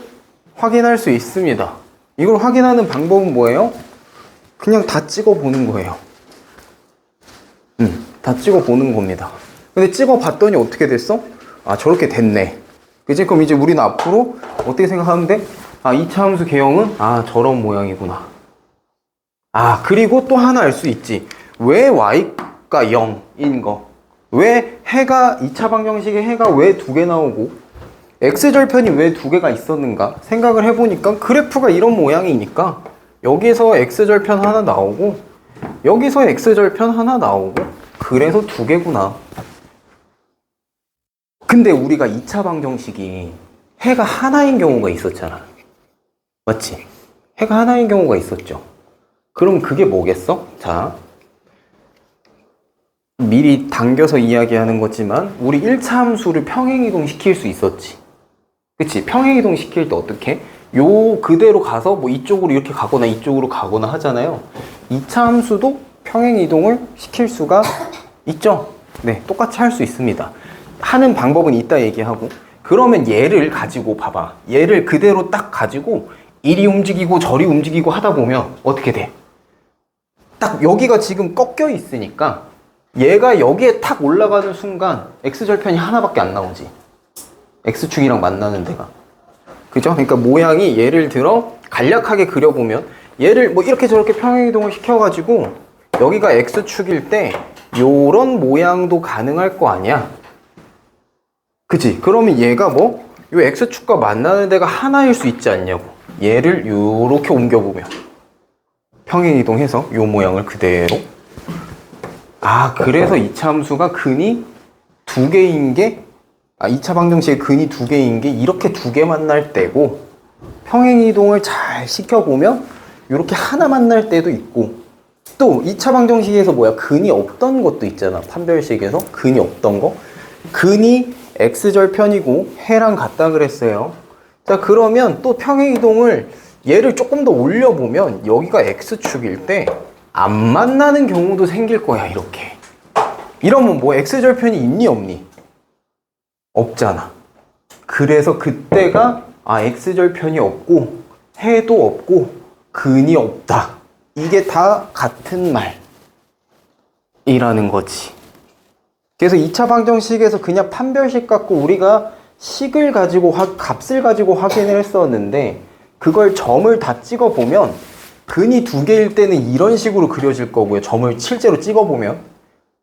확인할 수 있습니다. 이걸 확인하는 방법은 뭐예요? 그냥 다 찍어보는 거예요. 다 찍어보는 겁니다. 근데 찍어봤더니 어떻게 됐어? 저렇게 됐네. 그치? 그럼 이제 우리는 앞으로 어떻게 생각하면 돼? 이 차함수 개형은 저런 모양이구나. 그리고 또 하나 알 수 있지. 왜 y가 0인 거? 왜 해가 2차 방정식에 해가 왜 두 개 나오고 x절편이 왜 두 개가 있었는가 생각을 해보니까 그래프가 이런 모양이니까 여기서 x절편 하나 나오고 여기서 x절편 하나 나오고 그래서 두 개구나. 근데 우리가 2차 방정식이 해가 하나인 경우가 있었잖아. 맞지? 해가 하나인 경우가 있었죠. 그럼 그게 뭐겠어? 자, 미리 당겨서 이야기하는 거지만 우리 1차 함수를 평행이동 시킬 수 있었지. 그치? 평행이동 시킬 때 어떻게? 요 그대로 가서 뭐 이쪽으로 이렇게 가거나 이쪽으로 가거나 하잖아요. 2차 함수도 평행이동을 시킬 수가 있죠. 네, 똑같이 할 수 있습니다. 하는 방법은 이따 얘기하고. 그러면 얘를 가지고 봐봐. 얘를 그대로 딱 가지고 이리 움직이고 저리 움직이고 하다 보면 어떻게 돼? 딱 여기가 지금 꺾여 있으니까 얘가 여기에 탁 올라가는 순간 x절편이 하나밖에 안 나오지. x축이랑 만나는 데가. 그죠? 그러니까 모양이 예를 들어 간략하게 그려보면 얘를 뭐 이렇게 저렇게 평행이동을 시켜가지고 여기가 x축일 때 요런 모양도 가능할 거 아니야? 그치? 그러면 얘가 뭐? 요 x축과 만나는 데가 하나일 수 있지 않냐고. 얘를 요렇게 옮겨보면 평행이동해서 요 모양을 그대로. 아, 그래서 2차 함수가 근이 두 개인 게 2차 방정식의 근이 두 개인 게 이렇게 두 개 만날 때고 평행이동을 잘 시켜보면 이렇게 하나 만날 때도 있고 또 2차 방정식에서 뭐야? 근이 없던 것도 있잖아. 판별식에서 근이 없던 거. 근이 x절편이고 해랑 같다 그랬어요. 자, 그러면 또 평행이동을 얘를 조금 더 올려보면 여기가 x축일 때 안 만나는 경우도 생길 거야. 이렇게. 이러면 뭐 x절편이 있니 없니? 없잖아. 그래서 그때가 x절편이 없고 해도 없고 근이 없다. 이게 다 같은 말이라는 거지. 그래서 2차 방정식에서 그냥 판별식 갖고 우리가 식을 가지고 값을 가지고 확인을 했었는데 그걸 점을 다 찍어보면 근이 두 개일 때는 이런 식으로 그려질 거고요. 점을 실제로 찍어보면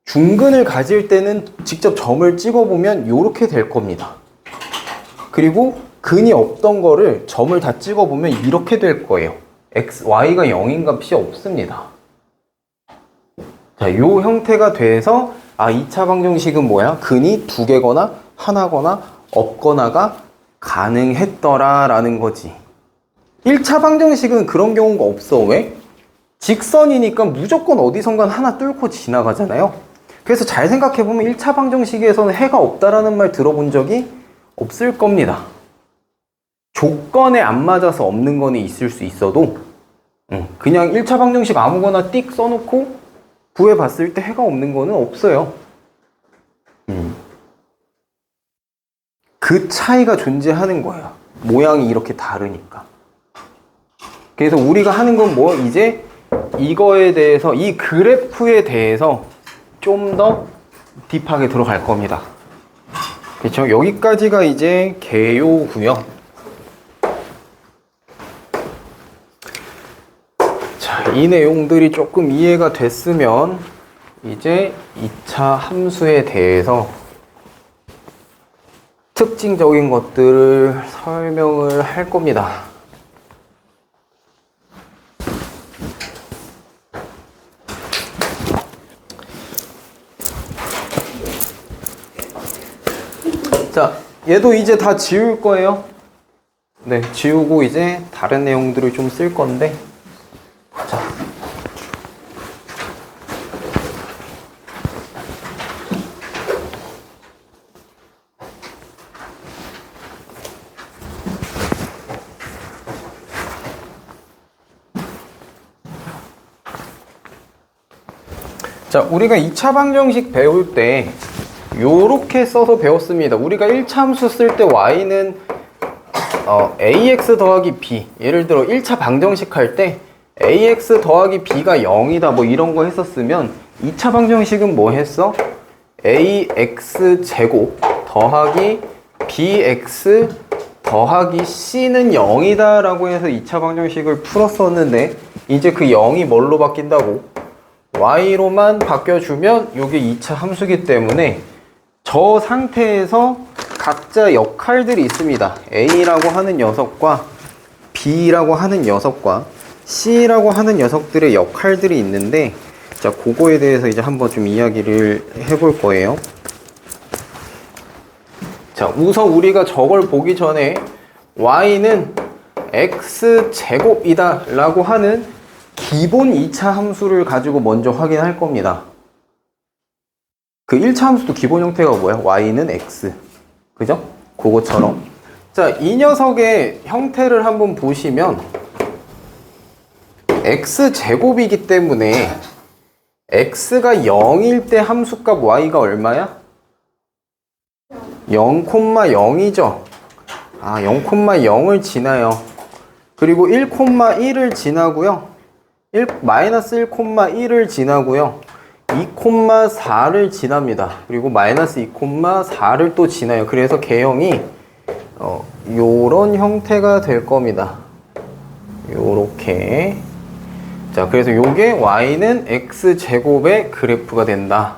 중근을 가질 때는 직접 점을 찍어보면 이렇게 될 겁니다. 그리고 근이 없던 거를 점을 다 찍어보면 이렇게 될 거예요. y가 0인 값이 없습니다. 자, 요 형태가 돼서 2차 방정식은 뭐야? 근이 두 개거나 하나거나 없거나가 가능했더라 라는 거지. 1차 방정식은 그런 경우가 없어. 왜? 직선이니까 무조건 어디선가 하나 뚫고 지나가잖아요. 그래서 잘 생각해보면 1차 방정식에서는 해가 없다라는 말 들어본 적이 없을 겁니다. 조건에 안 맞아서 없는 거는 있을 수 있어도 그냥 1차 방정식 아무거나 띡 써놓고 구해봤을 때 해가 없는 거는 없어요. 그 차이가 존재하는 거야. 모양이 이렇게 다르니까. 그래서 우리가 하는 건 뭐? 이제 이거에 대해서, 이 그래프에 대해서 좀 더 딥하게 들어갈 겁니다. 그렇죠? 여기까지가 이제 개요고요. 자, 이 내용들이 조금 이해가 됐으면 이제 2차 함수에 대해서 특징적인 것들을 설명을 할 겁니다. 자, 얘도 이제 다 지울 거예요. 네, 지우고 이제 다른 내용들을 좀 쓸 건데. 자. 자, 우리가 2차 방정식 배울 때 요렇게 써서 배웠습니다. 우리가 1차 함수 쓸 때 y는 ax 더하기 b, 예를 들어 1차 방정식 할 때 ax 더하기 b가 0이다 뭐 이런 거 했었으면 2차 방정식은 뭐 했어? ax 제곱 더하기 bx 더하기 c는 0이다 라고 해서 2차 방정식을 풀었었는데 이제 그 0이 뭘로 바뀐다고? y로만 바뀌어주면 이게 2차 함수기 때문에 저 상태에서 각자 역할들이 있습니다. A라고 하는 녀석과 B라고 하는 녀석과 C라고 하는 녀석들의 역할들이 있는데, 자, 그거에 대해서 이제 한번 좀 이야기를 해볼 거예요. 자, 우선 우리가 저걸 보기 전에 y는 x제곱이다 라고 하는 기본 2차 함수를 가지고 먼저 확인할 겁니다. 그 1차 함수도 기본 형태가 뭐야? y는 x. 그죠? 그거처럼. 자, 이 녀석의 형태를 한번 보시면 x제곱이기 때문에 x가 0일 때 함수값 y가 얼마야? 0,0이죠. 아, 0,0을 지나요. 그리고 1,1을 지나고요. 마이너스 1,1을 지나고요. 2,4를 지납니다. 그리고 마이너스 2,4를 또 지나요. 그래서 개형이 요런 형태가 될 겁니다. 요렇게. 자, 그래서 요게 y는 x제곱의 그래프가 된다.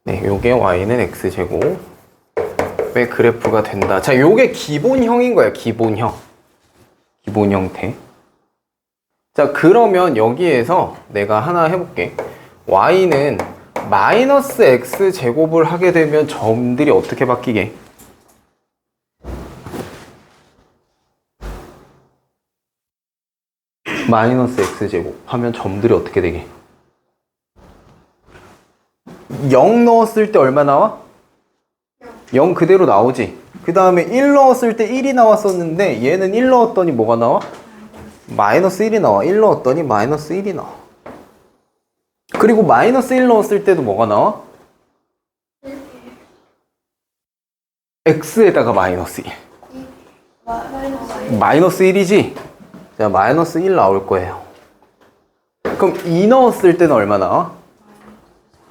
네, 요게 y는 x제곱의 그래프가 된다. 자, 요게 기본형인 거야, 기본형. 기본 형태. 자, 그러면 여기에서 내가 하나 해볼게. y는 마이너스 x제곱을 하게 되면 점들이 어떻게 바뀌게? 마이너스 x제곱 하면 점들이 어떻게 되게? 0 넣었을 때 얼마 나와? 0 그대로 나오지. 그 다음에 1 넣었을 때 1이 나왔었는데 얘는 1 넣었더니 뭐가 나와? 마이너스 1이 나와. 1 넣었더니 마이너스 1이 나와. 그리고 마이너스 1 넣었을 때도 뭐가 나와? x에다가 마이너스 1. 마이너스 1이지? 자, 마이너스 1 나올 거예요. 그럼 2 넣었을 때는 얼마 나와?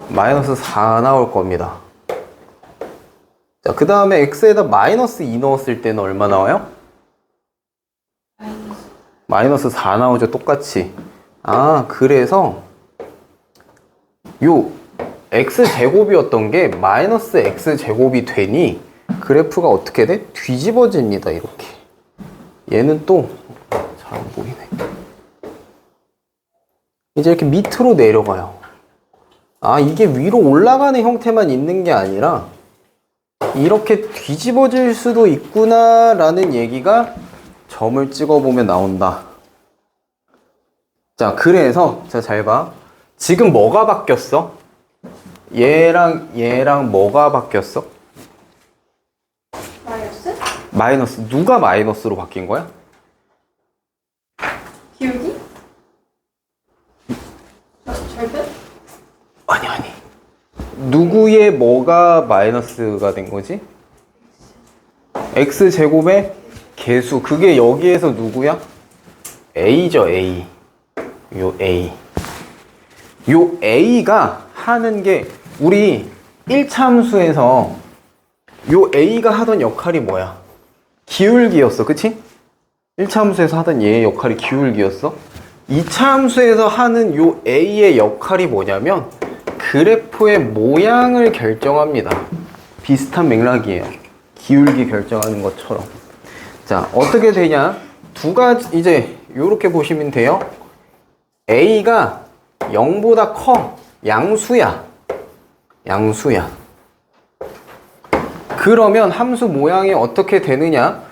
마이너스 4 나올 겁니다. 자, 그 다음에 x에다 마이너스 2 넣었을 때는 얼마 나와요? 마이너스 4 나오죠, 똑같이. 아, 그래서 요 x제곱이었던 게 마이너스 x제곱이 되니 그래프가 어떻게 돼? 뒤집어집니다, 이렇게. 얘는 또 잘 안 보이네. 이제 이렇게 밑으로 내려가요. 아, 이게 위로 올라가는 형태만 있는 게 아니라 이렇게 뒤집어질 수도 있구나 라는 얘기가 점을 찍어보면 나온다. 자, 그래서 자, 잘 봐. 지금 뭐가 바뀌었어? 얘랑 뭐가 바뀌었어? 마이너스? 마이너스. 누가 마이너스로 바뀐 거야? 기울기? 절대? 아니. 누구의 뭐가 마이너스가 된 거지? x제곱의 개수. 그게 여기에서 누구야? a죠, a. 요 a. 요 a가 하는 게 우리 1차 함수에서 요 a가 하던 역할이 뭐야? 기울기였어, 그치? 1차 함수에서 하던 얘의 역할이 기울기였어. 2차 함수에서 하는 요 a의 역할이 뭐냐면 그래프의 모양을 결정합니다. 비슷한 맥락이에요. 기울기 결정하는 것처럼. 자, 어떻게 되냐? 두 가지, 이제 요렇게 보시면 돼요. a가 0보다 커. 양수야. 그러면 함수 모양이 어떻게 되느냐?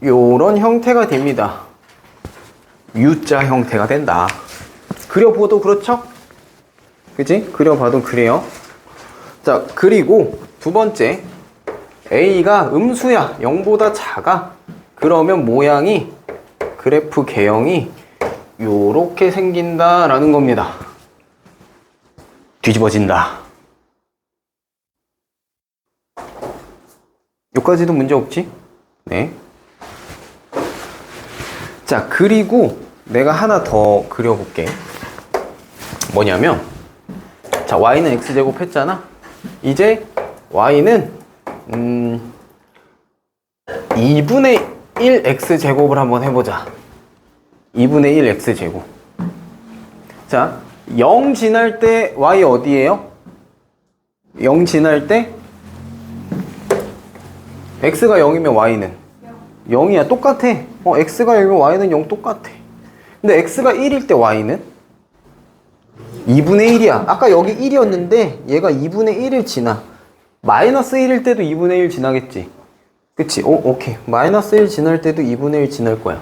요런 형태가 됩니다. U자 형태가 된다. 그려봐도 그렇죠? 그치? 그려봐도 그래요. 자, 그리고 두 번째, A가 음수야. 0보다 작아. 그러면 모양이, 그래프 개형이 요렇게 생긴다라는 겁니다. 뒤집어진다. 여기까지도 문제 없지? 네. 자, 그리고 내가 하나 더 그려볼게. 뭐냐면, 자, y는 x제곱 했잖아. 이제 y는 2분의 1 x제곱을 한번 해보자. 2분의 1 x제곱. 자, 0 지날 때 y 어디예요? 0 지날 때 x가 0이면 y는 0이야. 똑같아. x가 0이면 y는 0 똑같아. 근데 x가 1일 때 y는 2분의 1이야. 아까 여기 1이었는데 얘가 2분의 1을 지나. 마이너스 1일 때도 2분의 1 지나겠지. 그치? 오케이. 마이너스 1 지날 때도 2분의 1 지날 거야.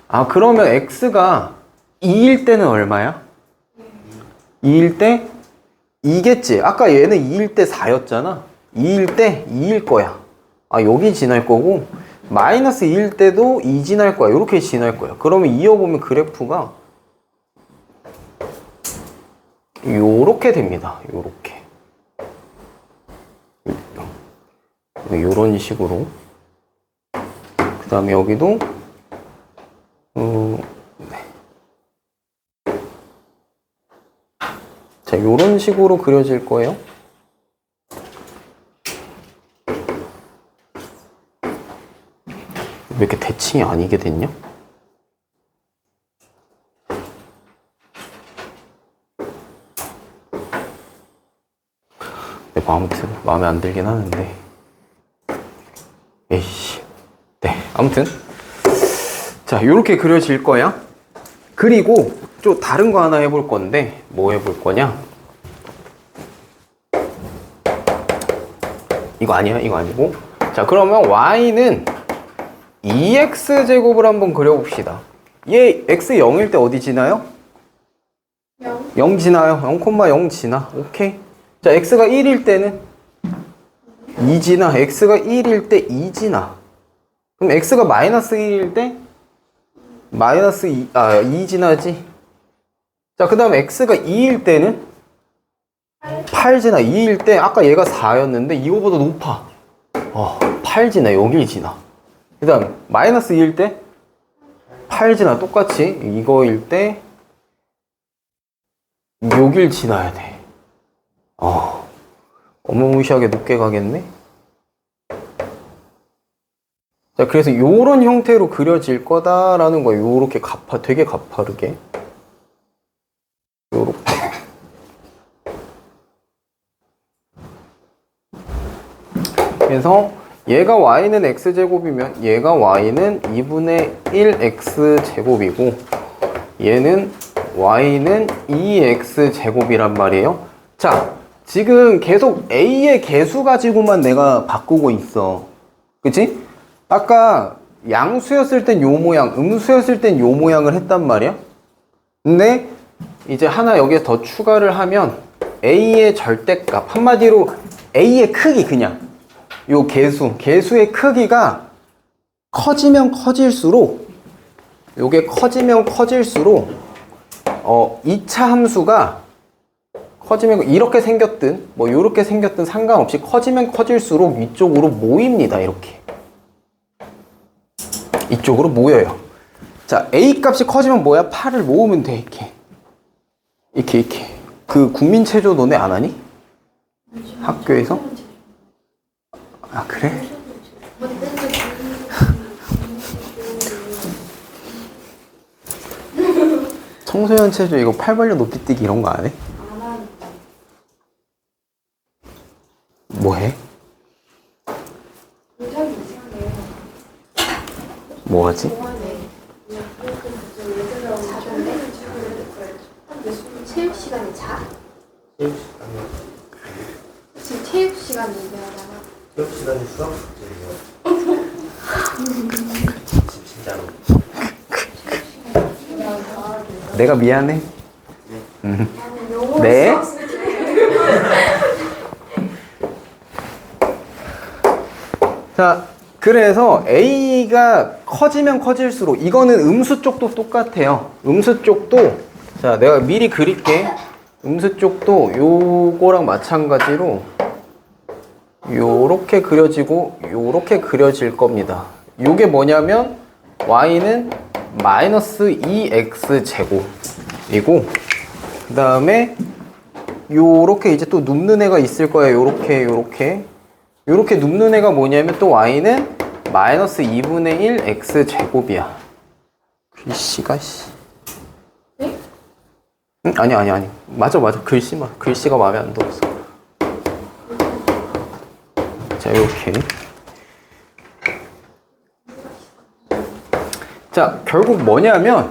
아, 그러면 x가 2일 때는 얼마야? 2일 때 2겠지. 아까 얘는 2일 때 4였잖아. 2일 때 2일 거야. 아, 여기 지날 거고 마이너스 2일 때도 2 지날 거야. 이렇게 지날 거야. 그러면 이어보면 그래프가 요렇게 됩니다. 요렇게. 요런 식으로. 그 다음에 여기도 네. 자, 요런 식으로 그려질 거예요. 왜 이렇게 대칭이 아니게 됐냐? 아무튼 마음에 안 들긴 하는데 에이씨. 네, 아무튼 자, 요렇게 그려질 거야. 그리고 좀 다른 거 하나 해볼 건데 뭐 해볼 거냐? 이거 아니야? 이거 아니고. 자, 그러면 y는 2x제곱을 한번 그려봅시다. 얘 x 0일 때 어디 지나요? 0 지나요. 0,0 지나. 오케이. 자, x가 1일 때는 2 지나. x가 1일 때 2 지나. 그럼 x가 마이너스 1일 때 마이너스 2 지나지. 자, 그 다음 x가 2일 때는 8 지나. 2일 때 아까 얘가 4였는데 이거보다 높아. 8 지나. 여길 지나. 그 다음 마이너스 2일 때 8 지나. 똑같이 이거일 때 여길 지나야 돼. 어마무시하게 높게 가겠네. 자, 그래서 요런 형태로 그려질 거다라는 거예요. 요렇게 되게 가파르게. 요렇게. 그래서 얘가 y는 x제곱이면 얘가 y는 2분의 1x제곱이고 얘는 y는 2x제곱이란 말이에요. 자, 지금 계속 a의 개수 가지고만 내가 바꾸고 있어. 그치? 아까 양수였을 땐 요 모양, 음수였을 땐 요 모양을 했단 말이야. 근데 이제 하나 여기에 더 추가를 하면 a의 절대값, 한마디로 a의 크기, 그냥 요 개수의 크기가 커지면 커질수록, 요게 커지면 커질수록 2차 함수가 커지면 이렇게 생겼든 뭐 이렇게 생겼든 상관없이 커지면 커질수록 위쪽으로 모입니다. 이렇게 이쪽으로 모여요. 자, a 값이 커지면 뭐야? 8을 모으면 돼. 이렇게 그 국민체조 너네 안 하니? 학교에서? 아, 그래? 청소년 체조 이거 팔 벌려 높이 뛰기 이런 거 안 해? 뭐 해? 뭐 하지? 체육 시간에 자? 지금 체육 시간 얘기하다가 체육 시간 있어? 진짜로. 내가 미안해. 네. 자, 그래서 a가 커지면 커질수록, 이거는 음수 쪽도 똑같아요. 음수 쪽도, 자, 내가 미리 그릴게. 음수 쪽도 요거랑 마찬가지로 요렇게 그려지고 요렇게 그려질 겁니다. 요게 뭐냐면 y는 마이너스 2x 제곱이고, 그 다음에 요렇게 이제 또 눕는 애가 있을 거예요. 요렇게 눕는 애가 뭐냐면 또 y는 마이너스 2분의 1 x 제곱이야. 글씨가 네? 응? 아니. 맞아. 글씨가 마음에 안 들었어. 이렇게. 자, 결국 뭐냐면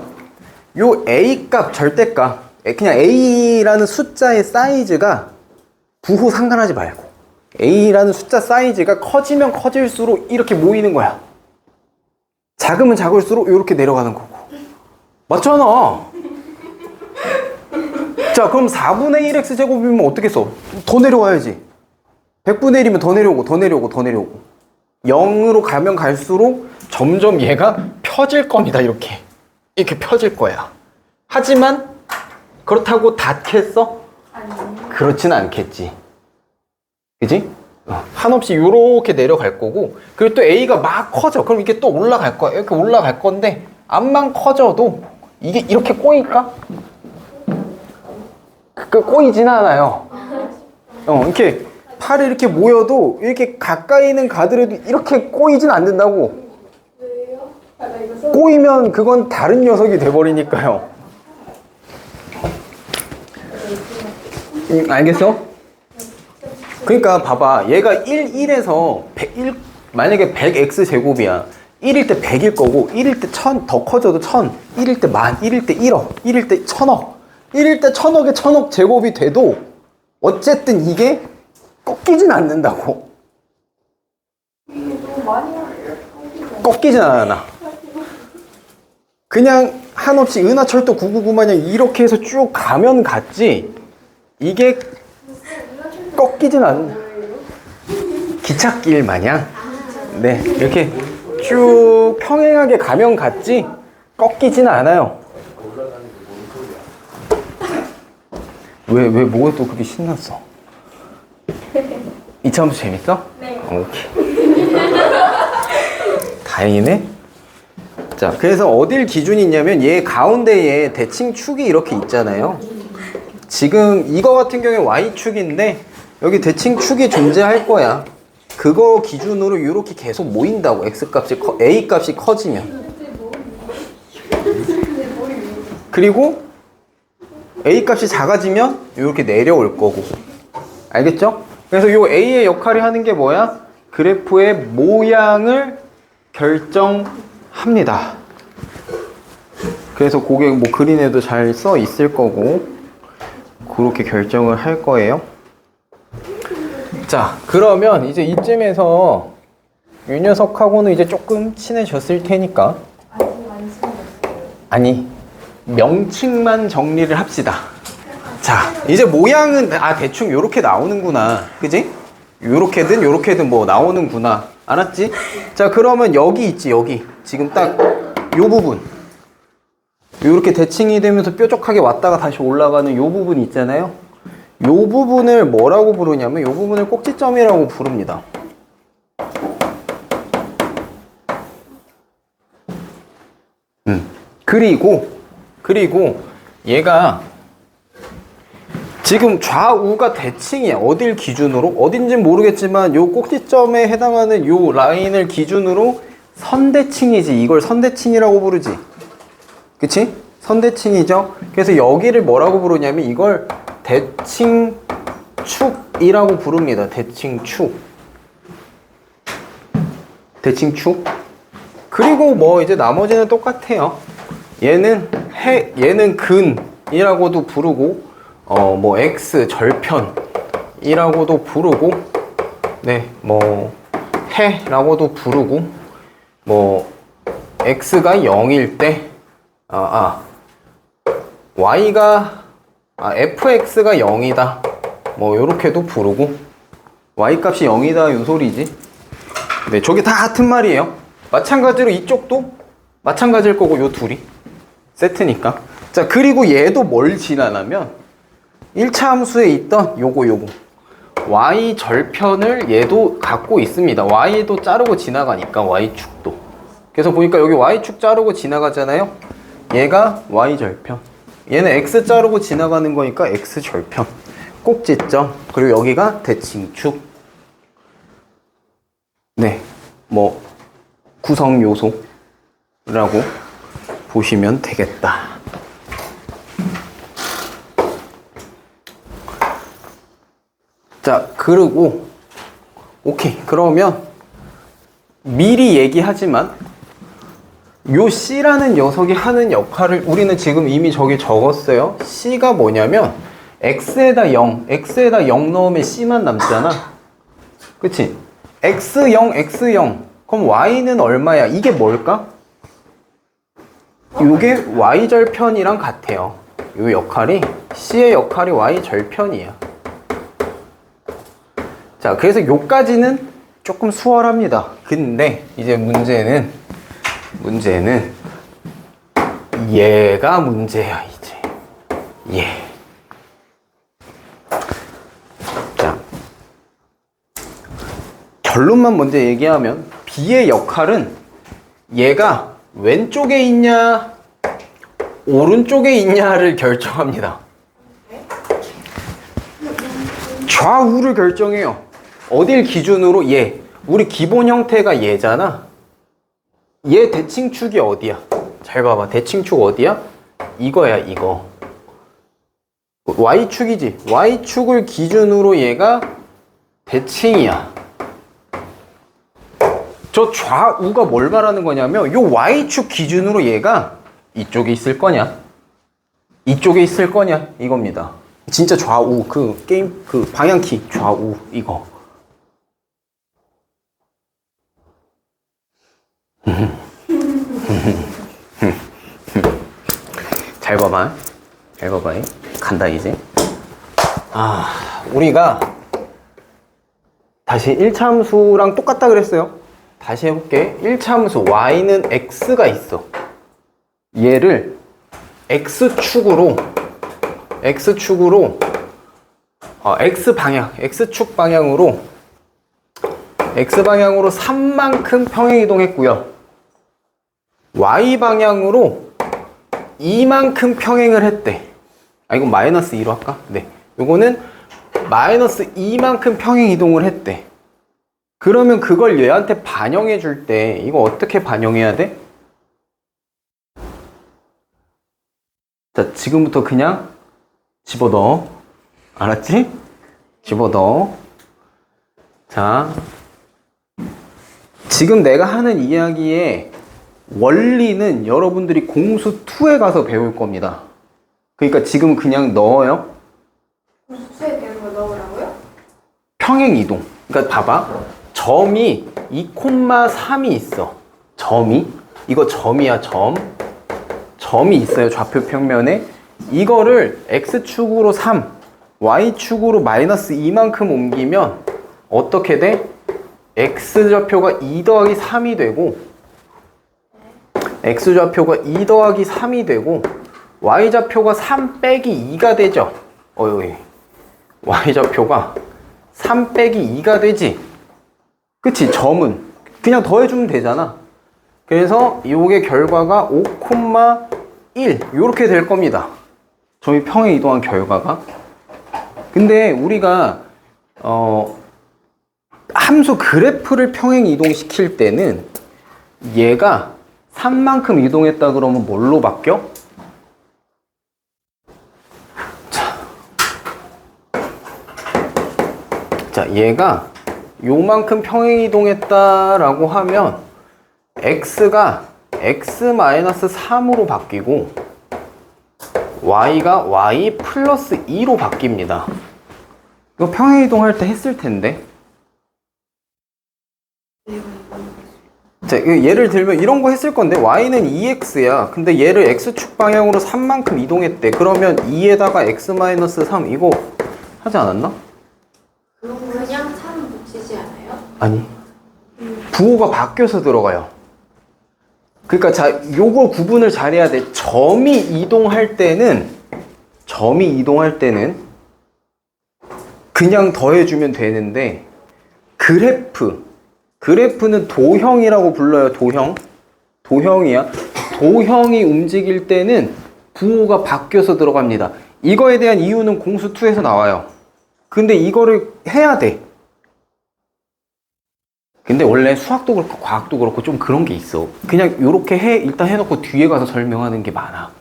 요 A 값, 절대값, 그냥 A라는 숫자의 사이즈가 부호 상관하지 말고 A라는 숫자 사이즈가 커지면 커질수록 이렇게 모이는 거야. 작으면 작을수록 이렇게 내려가는 거고. 맞잖아. 자, 그럼 4분의 1x 제곱이면 어떻게 써? 더 내려와야지. 100분의 1이면 더 내려오고 더 내려오고 더 내려오고 0으로 가면 갈수록 점점 얘가 펴질 겁니다. 이렇게 펴질 거야. 하지만 그렇다고 닿겠어? 그렇진 않겠지. 그지? 한없이 이렇게 내려갈 거고, 그리고 또 A가 막 커져. 그럼 이게 또 올라갈 거야. 이렇게 올라갈 건데 암만 커져도 이게 이렇게 꼬일까? 꼬이진 않아요. 이렇게 팔이 이렇게 모여도 이렇게 가까이는 가더라도 이렇게 꼬이진 않는다고. 왜요? 꼬이면 그건 다른 녀석이 돼버리니까요. 알겠어? 그러니까 봐봐, 얘가 1에서 100, 만약에 100x 제곱이야. 1일 때 100일 거고 1일 때 1000, 더 커져도 1000, 1일 때 10,000, 1일 때 1억, 1일 때 1000억, 1일 때 1000억에 1000억 제곱이 돼도 어쨌든 이게 꺾이진 않는다고. 이게 너무 많이 꺾이진 않아. 그냥 한없이 은하철도 999 마냥 이렇게 해서 쭉 가면 갔지 이게 꺾이진 않는 기찻길 마냥 네 이렇게 쭉 평행하게 가면 갔지 꺾이진 않아요. 왜 뭐가 또 그렇게 신났어? 이차함수 재밌어? 네. 오케이. 다행이네. 자, 그래서 어딜 기준이 있냐면 얘 가운데에 대칭축이 이렇게 있잖아요. 지금 이거 같은 경우에 Y축인데 여기 대칭축이 존재할 거야. 그거 기준으로 이렇게 계속 모인다고. X값이 A값이 커지면. 그리고 A값이 작아지면 이렇게 내려올 거고. 알겠죠? 그래서 이 A의 역할이 하는 게 뭐야? 그래프의 모양을 결정합니다. 그래서 그게 뭐 그린에도 잘 써 있을 거고 그렇게 결정을 할 거예요. 자, 그러면 이제 이쯤에서 이 녀석하고는 이제 조금 친해졌을 테니까 아니 명칭만 정리를 합시다. 자, 이제 모양은 대충 요렇게 나오는구나. 그지? 요렇게든 뭐 나오는구나. 알았지? 자, 그러면 여기 있지, 여기. 지금 딱 요 부분. 요렇게 대칭이 되면서 뾰족하게 왔다가 다시 올라가는 요 부분 있잖아요. 요 부분을 뭐라고 부르냐면 요 부분을 꼭지점이라고 부릅니다. 그리고 얘가 지금 좌우가 대칭이야. 어딜 기준으로? 어딘진 모르겠지만 요 꼭지점에 해당하는 요 라인을 기준으로 선대칭이지. 이걸 선대칭이라고 부르지. 그치? 선대칭이죠. 그래서 여기를 뭐라고 부르냐면 이걸 대칭축이라고 부릅니다. 대칭축. 그리고 뭐 이제 나머지는 똑같아요. 얘는 근이라고도 부르고 뭐 x 절편이라고도 부르고 네, 뭐 해라고도 부르고 뭐 x가 0일 때 y가 fx가 0이다 뭐 요렇게도 부르고 y 값이 0이다 요 소리지. 네, 저게 다 같은 말이에요. 마찬가지로 이쪽도 마찬가지일 거고 요 둘이 세트니까. 자, 그리고 얘도 뭘 지나냐면 1차 함수에 있던 요거 y 절편을 얘도 갖고 있습니다. y도 자르고 지나가니까 y축도. 그래서 보니까 여기 y축 자르고 지나가잖아요. 얘가 y 절편. 얘는 x 자르고 지나가는 거니까 x 절편. 꼭지점. 그리고 여기가 대칭축. 네, 뭐 구성 요소라고 보시면 되겠다. 자, 그리고 오케이. 그러면 미리 얘기하지만 요 C라는 녀석이 하는 역할을 우리는 지금 이미 저기 적었어요. C가 뭐냐면 X에다 0, X에다 0 넣으면 C만 남잖아. 그치? X0, X0. 그럼 Y는 얼마야? 이게 뭘까? 요게 Y절편이랑 같아요. 요 역할이, C의 역할이 Y절편이야. 자, 그래서 요까지는 조금 수월합니다. 근데 이제 문제는 얘가 문제야, 이제. 얘. 자, 결론만 먼저 얘기하면 B의 역할은 얘가 왼쪽에 있냐 오른쪽에 있냐를 결정합니다. 좌우를 결정해요. 어딜 기준으로? 얘. 우리 기본 형태가 얘잖아. 얘 대칭축이 어디야? 잘 봐봐. 대칭축 어디야? 이거야, 이거. Y축이지. Y축을 기준으로 얘가 대칭이야. 저 좌우가 뭘 말하는 거냐면 요 Y축 기준으로 얘가 이쪽에 있을 거냐 이쪽에 있을 거냐 이겁니다. 진짜 좌우, 그 게임 그 방향키 좌우 이거. 잘 봐봐. 잘 봐봐. 간다 이제. 우리가 다시 1차함수랑 똑같다 그랬어요. 다시 해볼게. 1차함수 y는 x가 있어. 얘를 x축으로 x축 방향으로 3만큼 평행이동했고요. y 방향으로 2만큼 평행을 했대. 이건 마이너스 2로 할까? 네. 요거는 마이너스 2만큼 평행이동을 했대. 그러면 그걸 얘한테 반영해 줄 때 이거 어떻게 반영해야 돼? 자, 지금부터 그냥 집어넣어. 알았지? 집어넣어. 자, 지금 내가 하는 이야기의 원리는 여러분들이 공수 2에 가서 배울 겁니다. 그러니까 지금 그냥 넣어요. 수에 대한 걸 넣으라고요? 평행 이동. 그러니까 봐봐. 점이 2,3이 있어. 이거 점이야, 점이 있어요, 좌표 평면에. 이거를 x축으로 3, y축으로 마이너스 2만큼 옮기면 어떻게 돼? x좌표가 2 더하기 3이 되고 x좌표가 2 더하기 3이 되고 y좌표가 3 빼기 2가 되죠. 여기 y좌표가 3 빼기 2가 되지. 그치? 점은 그냥 더해주면 되잖아. 그래서 요게 결과가 5,1 요렇게 될 겁니다. 점이 평행 이동한 결과가. 근데 우리가 함수 그래프를 평행 이동시킬 때는 얘가 3만큼 이동했다 그러면 뭘로 바뀌어? 자, 얘가 요만큼 평행 이동했다라고 하면 x가 x-3으로 바뀌고 y가 y 플러스 2로 바뀝니다. 이거 평행 이동할 때 했을 텐데. 자, 예를 들면 이런 거 했을 건데 y는 2x야. 근데 얘를 x축 방향으로 3만큼 이동했대. 그러면 2에다가 x-3 이거 하지 않았나? 그냥 3 붙이지 않아요? 아니. 부호가 바뀌어서 들어가요. 그러니까 자, 요거 구분을 잘해야 돼. 점이 이동할 때는 그냥 더해주면 되는데 그래프는 도형이라고 불러요. 도형이야. 도형이 움직일 때는 부호가 바뀌어서 들어갑니다. 이거에 대한 이유는 공수 2에서 나와요. 근데 이거를 해야 돼. 근데 원래 수학도 그렇고 과학도 그렇고 좀 그런 게 있어. 그냥 요렇게 일단 해놓고 뒤에 가서 설명하는 게 많아.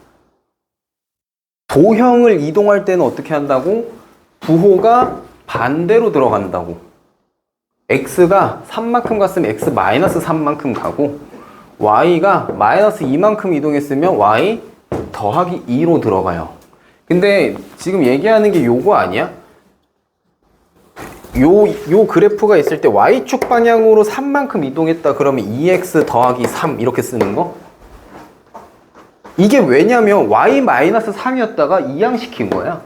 도형을 이동할 때는 어떻게 한다고? 부호가 반대로 들어간다고. x가 3만큼 갔으면 x 마이너스 3만큼 가고 y가 마이너스 2만큼 이동했으면 y 더하기 2로 들어가요. 근데 지금 얘기하는 게 요거 아니야? 요 그래프가 있을 때 y축 방향으로 3만큼 이동했다 그러면 2x 더하기 3 이렇게 쓰는 거? 이게 왜냐면 y 마이너스 3이었다가 이항시킨 거야.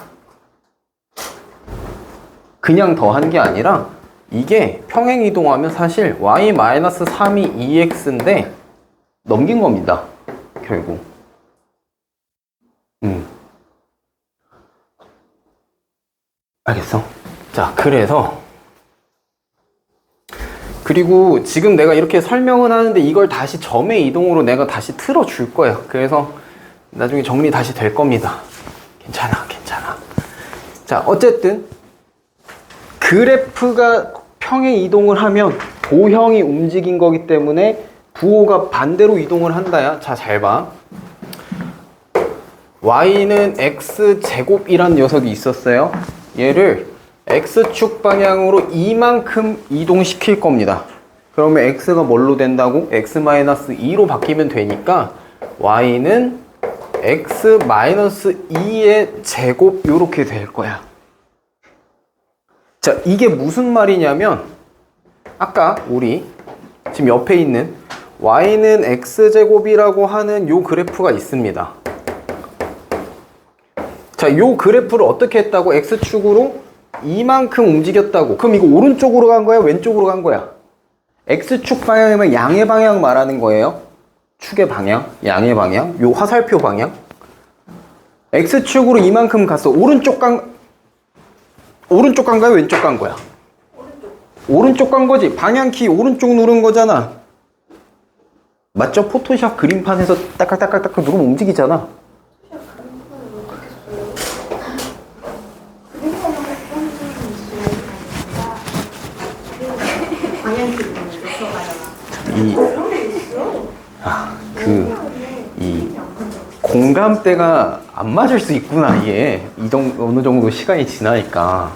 그냥 더한 게 아니라 이게 평행 이동하면 사실 y 마이너스 3이 2x인데 넘긴 겁니다. 결국. 알겠어? 자, 그리고 지금 내가 이렇게 설명은 하는데 이걸 다시 점의 이동으로 내가 다시 틀어줄 거야. 그래서 나중에 정리 다시 될 겁니다. 괜찮아. 자, 어쨌든 그래프가 평행 이동을 하면 도형이 움직인 거기 때문에 부호가 반대로 이동을 한다야. 자, 잘 봐. y는 x제곱이란 녀석이 있었어요. 얘를 x축 방향으로 이만큼 이동시킬 겁니다. 그러면 x가 뭘로 된다고? x-2로 바뀌면 되니까 y는 x-2의 제곱 요렇게 될 거야. 자, 이게 무슨 말이냐면 아까 우리 지금 옆에 있는 y는 x제곱이라고 하는 요 그래프가 있습니다. 자, 요 그래프를 어떻게 했다고? x축으로 이만큼 움직였다고. 그럼 이거 오른쪽으로 간 거야? 왼쪽으로 간 거야? x축 방향이면 양의 방향 말하는 거예요. 축의 방향, 양의 방향, 요 화살표 방향. x축으로 이만큼 갔어. 오른쪽 간가요? 왼쪽 간 거야? 오른쪽 간 거지. 방향키 오른쪽 누른 거잖아. 맞죠? 포토샵 그림판에서 딱딱딱딱 누르면 움직이잖아. 이 공감대가 안 맞을 수 있구나, 이게. 어느 정도 시간이 지나니까.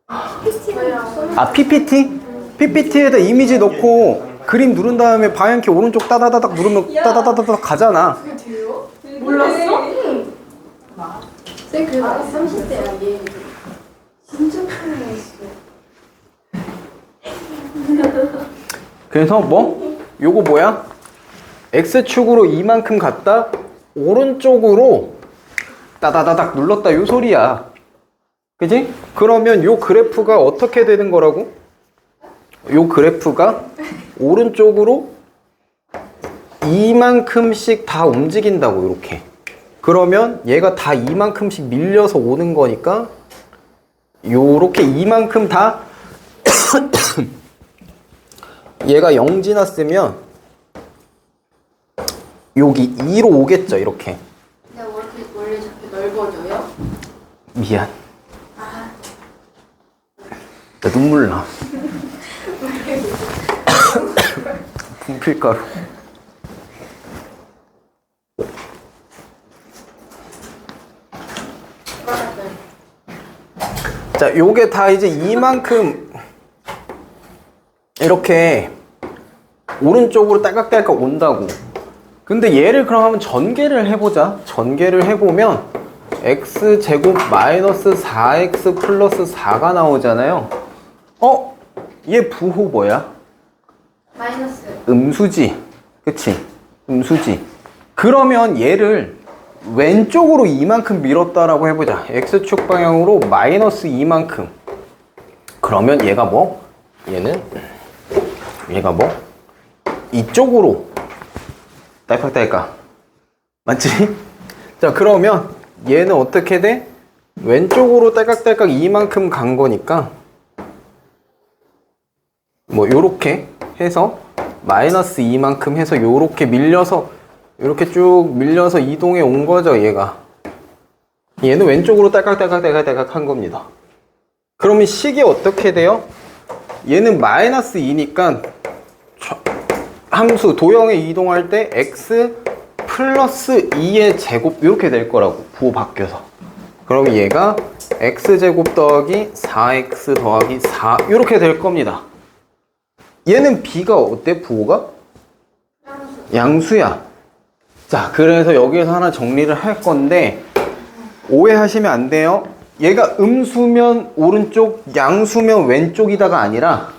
아, PPT? PPT에다 이미지 넣고 그림 누른 다음에 방향키 오른쪽 따다다닥 누르면 따다다다닥 가잖아. 그게 돼요? 몰랐어? 쌤 그래도 30대야 얘. 진짜 편했어. 그래서 뭐? 요거 뭐야? X축으로 이만큼 갔다 오른쪽으로 따다다닥 눌렀다 요 소리야. 그지? 그러면 요 그래프가 어떻게 되는 거라고? 요 그래프가 오른쪽으로 이만큼씩 다 움직인다고. 이렇게. 그러면 얘가 다 이만큼씩 밀려서 오는 거니까 요렇게 이만큼 다 얘가 0 지났으면 여기 2로 오겠죠. 이렇게. 근데 원래 저렇게 넓어져요? 미안. 나 눈물 나. 분필가루. 자, 요게 다 이제 이만큼 이렇게 오른쪽으로 딸깍딸깍 온다고. 근데 얘를 그럼 한번 전개를 해보자. 전개를 해보면 x제곱 마이너스 4x 플러스 4가 나오잖아요. 얘 부호 뭐야? 마이너스. 음수지. 그치? 음수지. 그러면 얘를 왼쪽으로 이만큼 밀었다라고 해보자. x축 방향으로 마이너스 이만큼. 그러면 얘가 뭐? 얘가 뭐? 이쪽으로 딸깍딸깍. 맞지? 자, 그러면 얘는 어떻게 돼? 왼쪽으로 딸깍딸깍 이만큼 간 거니까 뭐 요렇게 해서 마이너스 이만큼 해서 요렇게 밀려서 이렇게 쭉 밀려서 이동해 온 거죠. 얘는 왼쪽으로 딸깍딸깍 한 겁니다. 그러면 식이 어떻게 돼요? 얘는 마이너스 2니까 함수 도형에 이동할 때 x 플러스 2의 제곱 이렇게 될 거라고. 부호 바뀌어서. 그럼 얘가 x제곱 더하기 4x 더하기 4 이렇게 될 겁니다. 얘는 B가 어때? 부호가? 양수야. 자, 그래서 여기에서 하나 정리를 할 건데 오해하시면 안 돼요. 얘가 음수면 오른쪽, 양수면 왼쪽이다가 아니라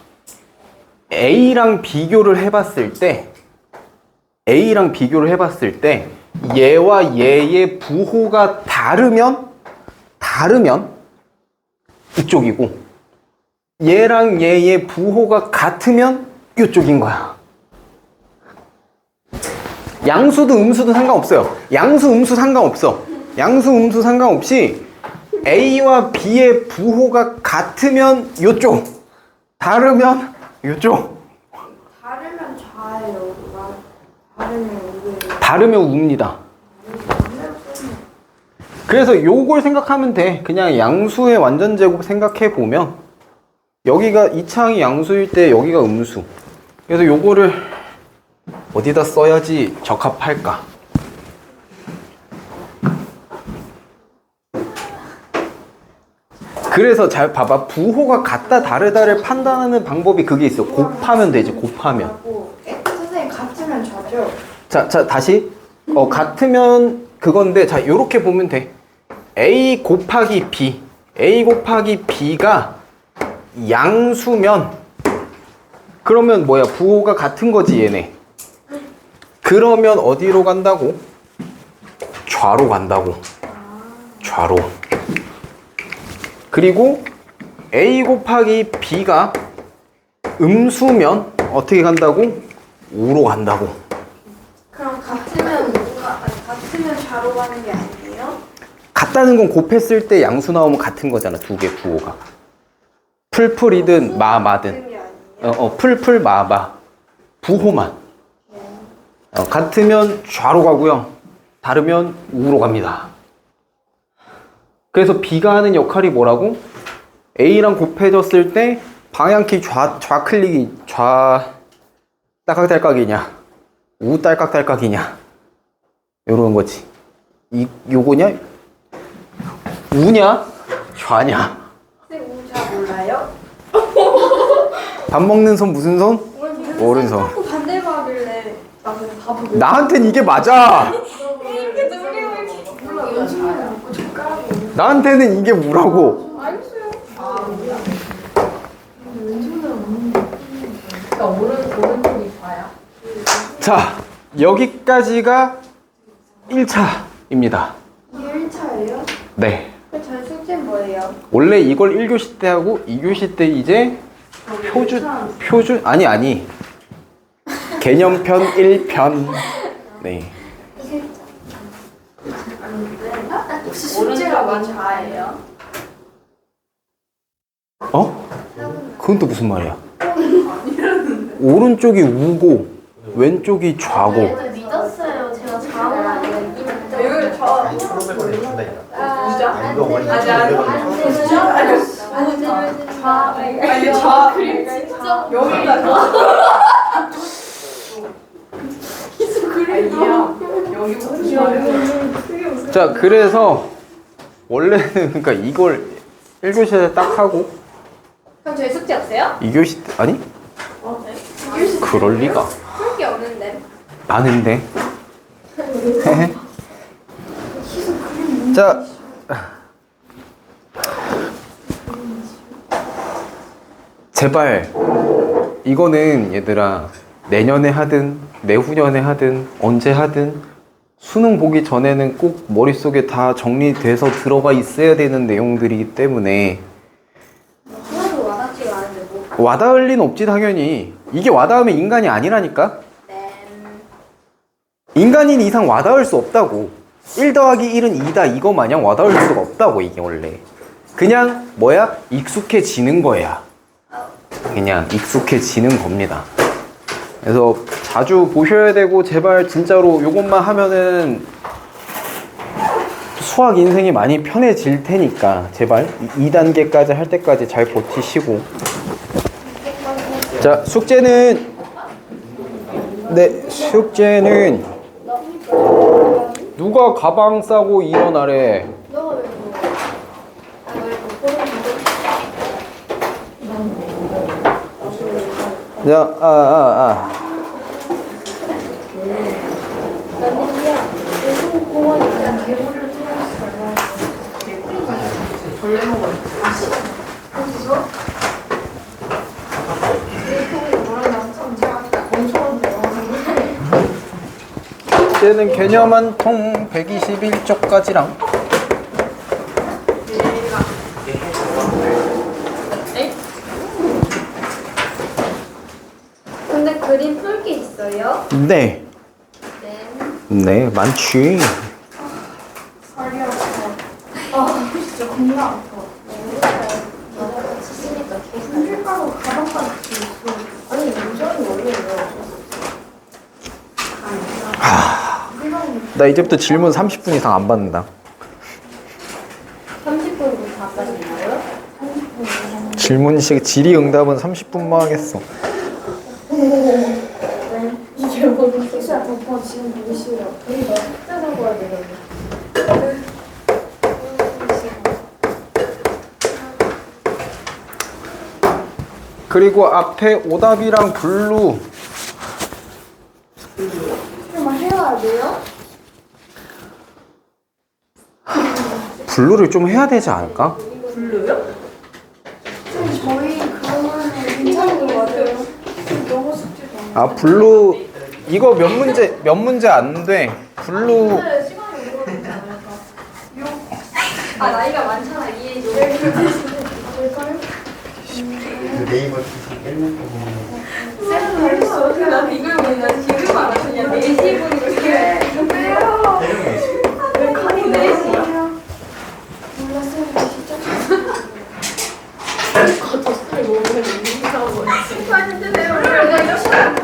A랑 비교를 해봤을 때 얘와 얘의 부호가 다르면 이쪽이고 얘랑 얘의 부호가 같으면 이쪽인 거야. 양수도 음수도 상관없어요. 양수, 음수 상관없어. 양수, 음수 상관없이 A와 B의 부호가 같으면 이쪽, 다르면 이쪽. 다르면 좌예요. 다르면 우예요. 다르면 우입니다. 그래서 요걸 생각하면 돼. 그냥 양수의 완전 제곱 생각해 보면 여기가 이 창이 양수일 때 여기가 음수. 그래서 요거를 어디다 써야지 적합할까? 그래서 잘 봐봐. 부호가 같다 다르다를 판단하는 방법이 그게 있어. 곱하면 되지. 곱하면. 선생님 같으면 좌죠. 자, 다시. 같으면 그건데, 자, 요렇게 보면 돼. A 곱하기 B. A 곱하기 B가 양수면, 그러면 뭐야? 부호가 같은 거지, 얘네. 그러면 어디로 간다고? 좌로 간다고. 좌로. 그리고 A 곱하기 B가 음수면 어떻게 간다고? 우로 간다고. 그럼 같으면 좌로 가는 게 아니에요? 같다는 건 곱했을 때 양수 나오면 같은 거잖아. 두 개 부호가. 풀풀이든 마마든. 같은 게 아니에요? 풀풀 마마. 부호만. 같으면 좌로 가고요. 다르면 우로 갑니다. 그래서 B가 하는 역할이 뭐라고? A랑 곱해졌을 때 방향키 좌클릭이 딸깍딸깍이냐 우 딸깍딸깍이냐 요런 거지. 요거냐? 우냐? 좌냐? 선생님 우좌 몰라요? 밥 먹는 손 무슨 손? 오른손. 자꾸 반대로 하길래 나 그냥 바보. 나한텐 이게 맞아. 이렇게 놀리고 이렇게 몰라. 연습을 먹고 젓가락이. 나한테는 이게 우라고. 알겠어요. 그러니까 오른쪽이 좌야. 자, 여기까지가 1차입니다. 이게 1차예요? 네. 그럼 저희 숙제는 뭐예요? 원래 이걸 1교시 때 하고 2교시 때 이제 표준 아니 개념편 1편. 네. 혹시 숙제가 좌예요? 그건 또 무슨 말이야? 오른쪽이 우고 왼쪽이 좌고. 믿었어요. 제가 좌우라고. 여기 좌. 이거 원래 아니 좌 그림 진짜 여기가 좌. 계속 그림이야. 여기 자, 그래서 원래는 그러니까 이걸 1교시에 딱 하고 그럼 저희 숙제 없어요? 2교시 때 아니? 그럴 리가. 풀 게 없는데. 아는데. 자, 제발 이거는 얘들아 내년에 하든 내후년에 하든 언제 하든 수능 보기 전에는 꼭 머릿속에 다 정리돼서 들어가 있어야 되는 내용들이기 때문에 하나도 와닿지가 않은데 뭐. 와닿을 리는 없지. 당연히 이게 와닿으면 인간이 아니라니까. 인간인 이상 와닿을 수 없다고. 1 더하기 1은 2다 이거 마냥 와닿을 수가 없다고. 이게 원래 그냥 뭐야? 익숙해지는 거야. 그냥 익숙해지는 겁니다. 그래서 자주 보셔야 되고 제발 진짜로 요것만 하면은 수학 인생이 많이 편해질 테니까 제발 2단계까지 할 때까지 잘 버티시고. 자, 숙제는 누가 가방 싸고 일어나래? 자, 나는요, 외국 공원에 그냥 개구리를 벌레 먹어요. 어디서? 내 통에 뭐라 참 제가 엄청 이제는 개념 한 통 121쪽까지랑 근데 그림 풀 게 있어요? 네, 네. 네 많지. 살이 아파. 아 진짜 겁나 아파. 너가 치시니까 계속. 손질가루 가방까지 있어. 아니, 유전이 원래 이거 나 이제부터 질문 30분 이상 안 받는다. 30분도 다 빠졌나요? 질문식 질의응답은 30분만 하겠어. 이게 뭔 기수야 덕분 지금 보기 싫어. 우리 너 숙제라고 해야 되는데. 그리고 앞에 오답이랑 블루 정말 해야 돼요? 블루를 좀 해야 되지 않을까? 좀 저희 그거는 괜찮은 것 같아요. 너무 숙제가 안 아 블루 이거 몇 문제 안 돼. 블루 돼. 시간이 오래 걸리지 않을까? 아, 나이가 많잖아, 이해해줘. 될까요? 그 네이버 주식 1년 동안 쌤은 벌써 어떻게 나 이걸 보니까 지금 알았냐? 4시에 보니까 왜요? 왜 칸이 4시야? 몰랐어요. 진짜. 더 쌀 먹으면 인사하고 있지. 아니 근데 내가